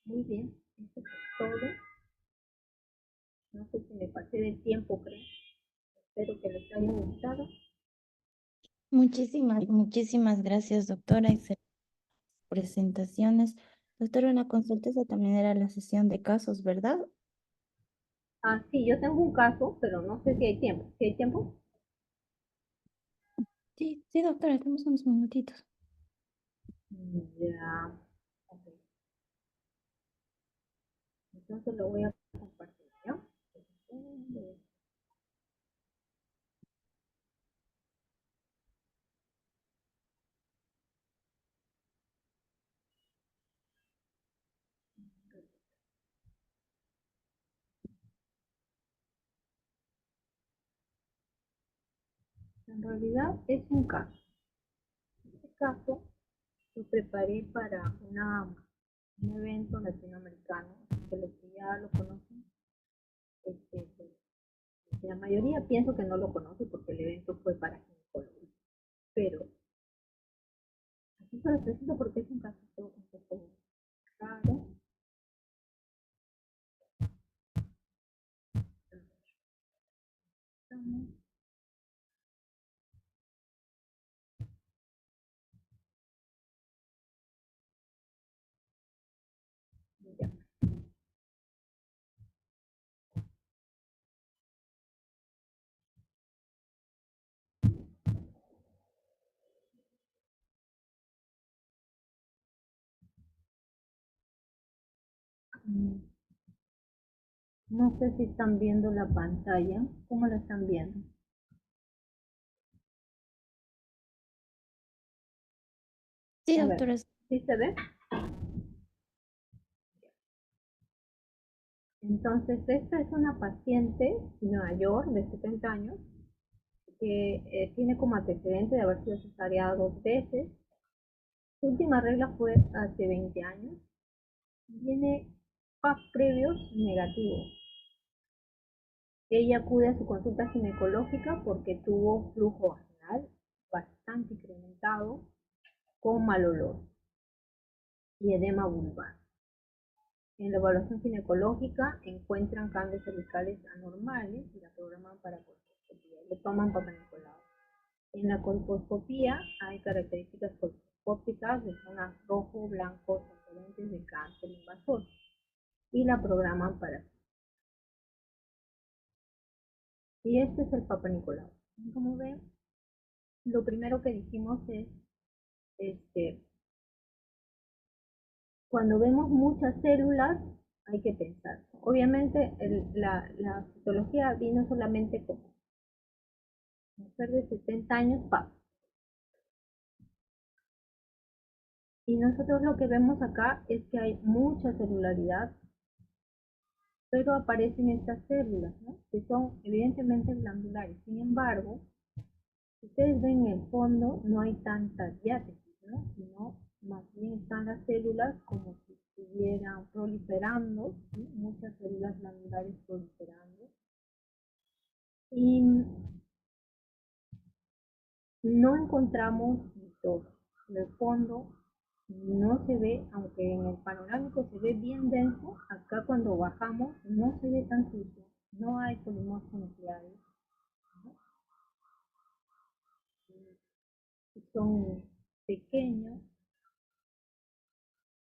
Muy bien, eso es todo. No sé si me pasé del tiempo, creo. Espero que les haya gustado.
Muchísimas gracias, doctora. Excelentes presentaciones. Doctora, una consulta, esa también era la sesión de casos, ¿verdad?
Ah, sí, yo tengo un caso, pero no sé si hay tiempo. ¿Si hay tiempo?
Sí, sí, doctora, tenemos unos minutitos.
Ya. Ok. Entonces lo voy a compartir, ¿ya? En realidad es un caso. Este caso lo preparé para un evento latinoamericano, que los que ya lo conocen, pues, la mayoría pienso que no lo conoce porque el evento fue para ginecólogos, pero aquí se lo presento porque es un caso un poco raro. Ya. No sé si están viendo la pantalla. ¿Cómo la están viendo?
Sí,
A ver,
doctora.
¿sí se ve? Entonces, esta es una paciente de Nueva York de 70 años que tiene como antecedente de haber sido cesárea 2 veces. Su última regla fue hace 20 años. Tiene PAP previos negativos. Ella acude a su consulta ginecológica porque tuvo flujo vaginal bastante incrementado, con mal olor y edema vulvar. En la evaluación ginecológica encuentran cambios cervicales anormales y la programan para colposcopía. Le toman Papa Nicolau. En la colposcopía hay características colposcópicas de zonas rojo, blanco, antecedentes de cáncer invasor y la programan para. Y este es el Papa Nicolau. Como ven, lo primero que dijimos es, cuando vemos muchas células, hay que pensar. Obviamente, la citología vino solamente como mujer de 70 años, PAP. Y nosotros lo que vemos acá es que hay mucha celularidad, pero aparecen estas células, ¿no? Que son evidentemente glandulares. Sin embargo, si ustedes ven en el fondo, no hay tanta diátesis, ¿no? Sino más bien están las células como si estuvieran proliferando, ¿sí? Muchas células glandulares proliferando. Y no encontramos mitosis. En el fondo no se ve, aunque en el panorámico se ve bien denso, acá cuando bajamos no se ve tan sucio, no hay polimorfos nucleares, ¿no? Son pequeños,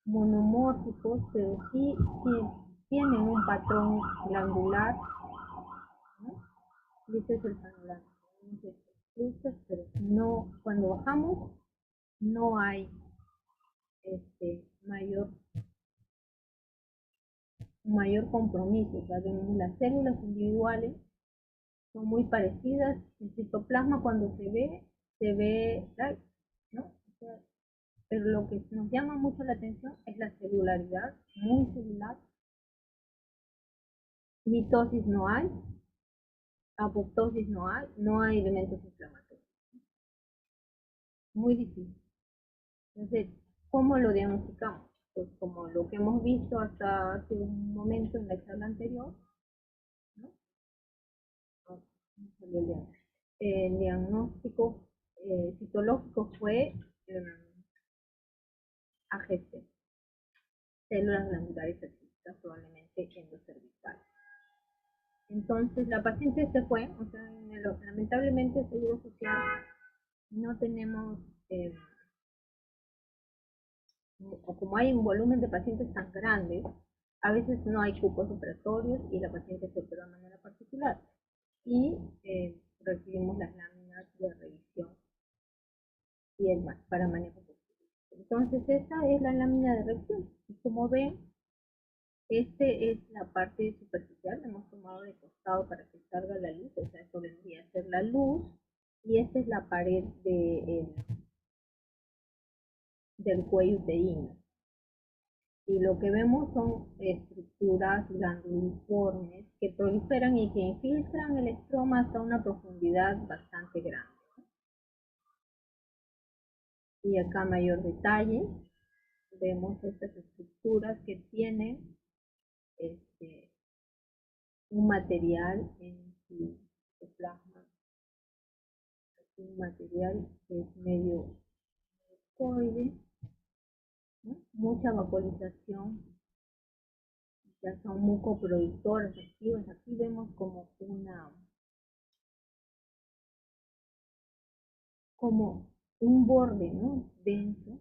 monomórficos, pero sí tienen un patrón glandular, ¿no? Y este es el panorámico. Pero no, cuando bajamos no hay mayor compromiso. O sea, las células individuales son muy parecidas. El citoplasma cuando se ve, ¿no? O sea, pero lo que nos llama mucho la atención es la celularidad, muy celular. Mitosis no hay, apoptosis no hay elementos inflamatorios. Muy difícil. Entonces, ¿cómo lo diagnosticamos? Pues como lo que hemos visto hasta hace un momento en la charla anterior, ¿no? El diagnóstico citológico fue AGC, células glandulares cervicales, probablemente endocervical. Entonces la paciente se fue, o sea, lamentablemente el Seguro Social no tenemos, o como hay un volumen de pacientes tan grande, a veces no hay cupos operatorios y la paciente se operó de manera particular. Y recibimos las láminas de revisión y el para manejo posterior. Entonces esta es la lámina de revisión. Y como ven, este es la parte superficial, hemos tomado de costado para que salga la luz, o sea, esto vendría a ser la luz, y esta es la pared del cuello uterino. Y lo que vemos son estructuras glanduliformes que proliferan y que infiltran el estroma hasta una profundidad bastante grande. Y acá mayor detalle, vemos estas estructuras que tienen un material en su plasma, un material que es medio coide, ¿no? Mucha vaporización, ya son mucoproductores activos. Aquí vemos como un borde, ¿no? Denso.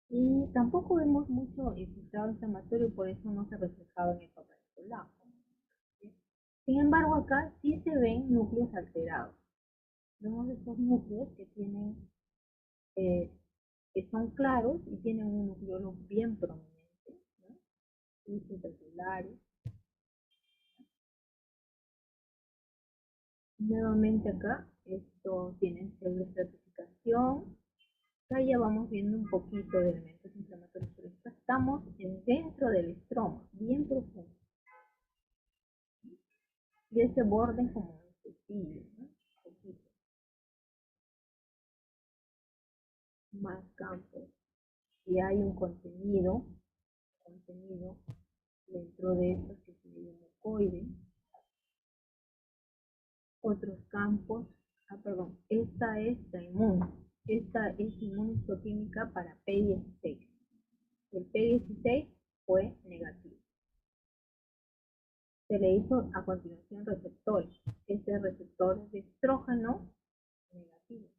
Y tampoco vemos mucho infiltrado inflamatorio, por eso no se reflejaba en el papel solar. Sin embargo, acá sí se ven núcleos alterados. Vemos estos núcleos que tienen, que son claros y tienen un nucleolo bien prominente, ¿no? Intracelulares. Nuevamente acá, esto tiene pseudoestratificación. ya vamos viendo un poquito de elementos inflamatorios, pero estamos dentro del estroma, bien profundo. Y ese borde como un cepillo, ¿no? Un poquito. Más campos. Y hay un contenido dentro de estos que se llama mucoide. Otros campos, esta es la inmun. Esta es inmunistoquímica para P16. El P16 fue negativo. Se le hizo a continuación receptores. Este receptor de estrógeno negativo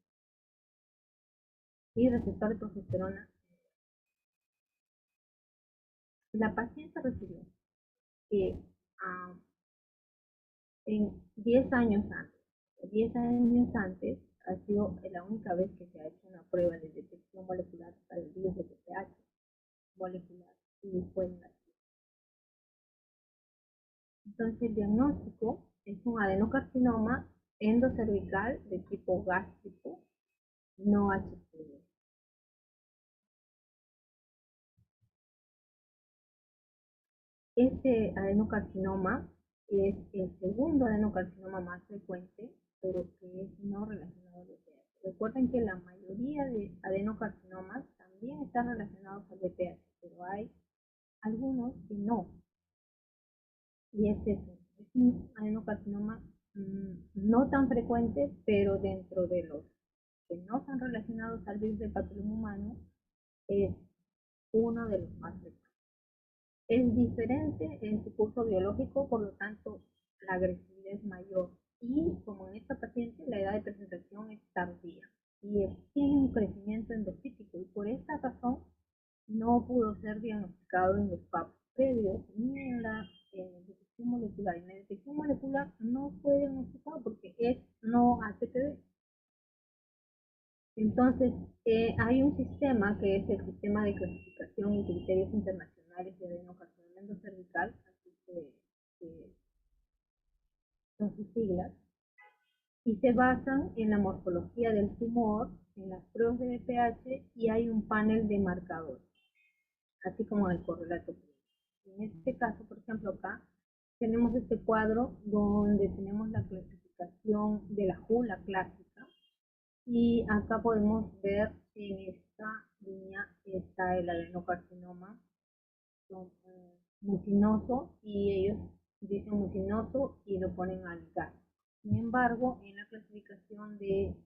y receptor de progesterona. La paciente refirió que en 10 años antes ha sido la única vez que se ha hecho una prueba de detección molecular para el virus de PTH molecular y fue negativo. Entonces el diagnóstico es un adenocarcinoma endocervical de tipo gástrico no HPV. Este adenocarcinoma es el segundo adenocarcinoma más frecuente, pero que es no relacionado al VPH. Recuerden que la mayoría de adenocarcinomas también están relacionados al VPH, pero hay algunos que no. Y es un adenocarcinoma no tan frecuente, pero dentro de los que no están relacionados al virus del papiloma humano, es uno de los más frecuentes. Es diferente en su curso biológico, por lo tanto la agresividad es mayor y como en esta paciente la edad de presentación es tardía y tiene un crecimiento endofítico y por esta razón no pudo ser diagnosticado en los PAP previos ni en la detección molecular. En la detección molecular no fue diagnosticado porque es no HPV. Entonces, hay un sistema que es el sistema de clasificación y criterios internacionales de adenocarcinoma endocervical, así que son sus siglas, y se basan en la morfología del tumor, en las pruebas de VPH y hay un panel de marcadores, así como el correlato clínico. En este caso, por ejemplo, acá tenemos este cuadro donde tenemos la clasificación de la JULA clásica. Y acá podemos ver en esta línea está el adenocarcinoma mucinoso y ellos dicen mucinoso y lo ponen al gas. Sin embargo, en la clasificación de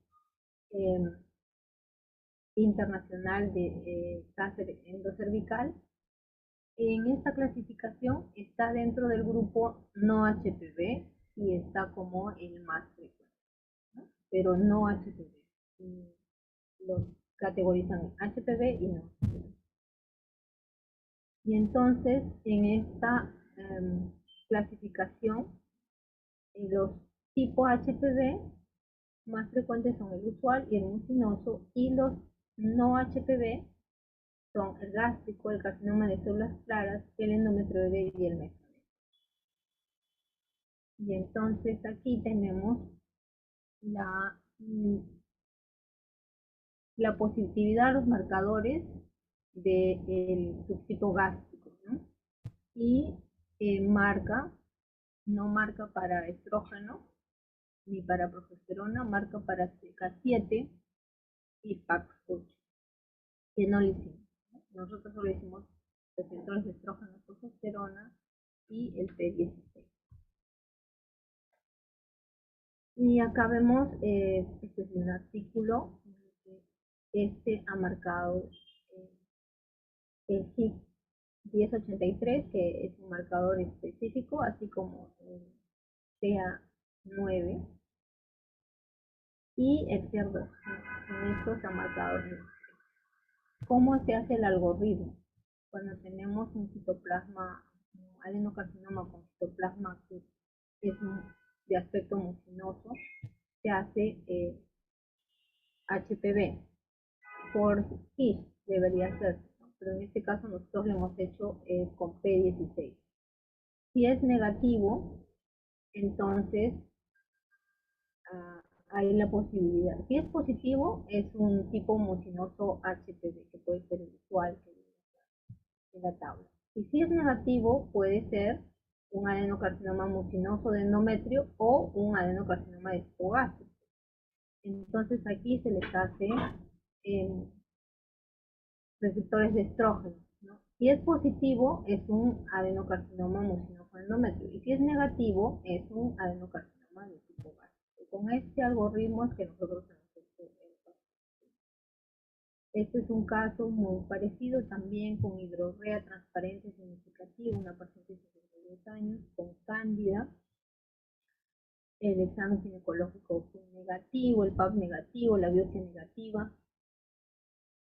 internacional de cáncer endocervical, en esta clasificación está dentro del grupo no HPV y está como el más frecuente, ¿no? Pero no HPV. Los categorizan HPV y no. Y entonces en esta clasificación, los tipos HPV más frecuentes son el usual y el mucinoso, y los no HPV son el gástrico, el carcinoma de células claras, el endometrioide y el mesoné. Y entonces aquí tenemos la positividad de los marcadores del subtipo gástrico, ¿no? Y no marca para estrógeno ni para progesterona, marca para CK7 y PAX8, que no le hicimos, ¿no? Nosotros solo hicimos receptores de estrógeno, progesterona y el P16. Y acá vemos, este es un artículo, este ha marcado el HIP 1083, que es un marcador específico, así como el CA9 y el CER2. En estos ha marcado. ¿Cómo se hace el algoritmo? Cuando tenemos un citoplasma, un adenocarcinoma con citoplasma que es de aspecto mucinoso, se hace HPV por HISH, debería ser, ¿no? Pero en este caso nosotros lo hemos hecho con P16. Si es negativo, entonces hay la posibilidad. Si es positivo, es un tipo mucinoso HPV, que puede ser el usual que viene en la tabla. Y si es negativo, puede ser un adenocarcinoma mucinoso de endometrio o un adenocarcinoma de hipogástrico. Entonces aquí se les hace receptores de estrógeno, ¿no? Si es positivo, es un adenocarcinoma mucinoso de endometrio. Y si es negativo, es un adenocarcinoma de tipo gástrico. Con este algoritmo es que nosotros hemos hecho el paciente. Este es un caso muy parecido también con hidrorrea transparente significativa, una paciente de 62 años con cándida. El examen ginecológico fue negativo, el PAP negativo, la biopsia negativa.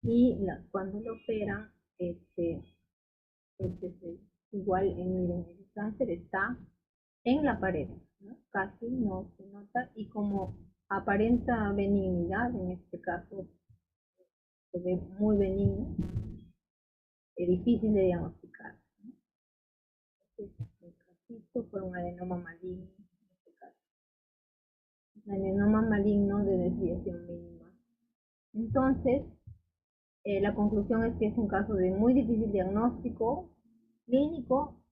Y cuando lo operan, igual miren, el cáncer está en la pared, ¿no? Casi no se nota y como aparenta benignidad, en este caso se ve muy benigno, es difícil de diagnosticar, ¿no? Este casito fue un adenoma maligno, en este caso. Un adenoma maligno de desviación mínima. Entonces, la conclusión es que es un caso de muy difícil diagnóstico clínico,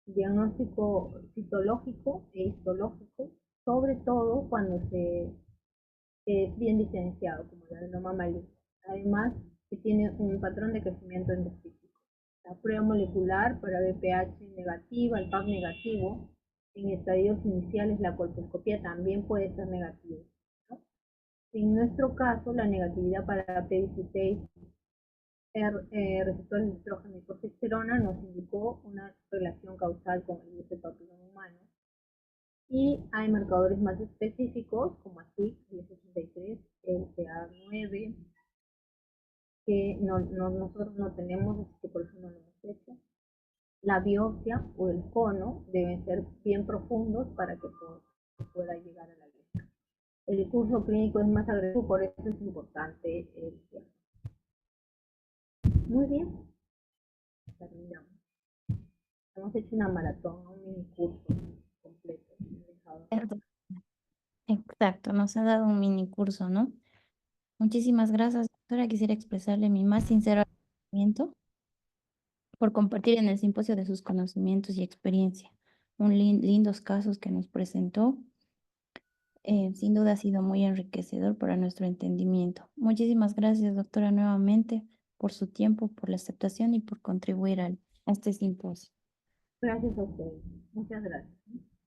diagnóstico citológico e histológico, sobre todo cuando es bien diferenciado, como el adenoma maligno. Además, que tiene un patrón de crecimiento endocítico. La prueba molecular para BPH negativa, el PAP negativo, en estadios iniciales la colposcopía también puede ser negativa, ¿no? En nuestro caso, la negatividad para P16 receptores de estrógeno y progesterona nos indicó una relación causal con el virus del papiloma humano. Y hay marcadores más específicos, como así, el 63, el CA9, que nosotros no tenemos, así que por eso no lo hemos hecho. La biopsia o el cono deben ser bien profundos para que pueda llegar a la lista. El curso clínico es más agresivo, por eso es importante el diagnóstico. Muy bien, terminamos. Hemos hecho una maratón, un mini curso completo.
Exacto, nos ha dado un mini curso, ¿no? Muchísimas gracias, doctora. Quisiera expresarle mi más sincero agradecimiento por compartir en el simposio de sus conocimientos y experiencia. Lindos casos que nos presentó. Sin duda ha sido muy enriquecedor para nuestro entendimiento. Muchísimas gracias, doctora, nuevamente por su tiempo, por la aceptación y por contribuir a este simposio.
Gracias a ustedes. Muchas gracias.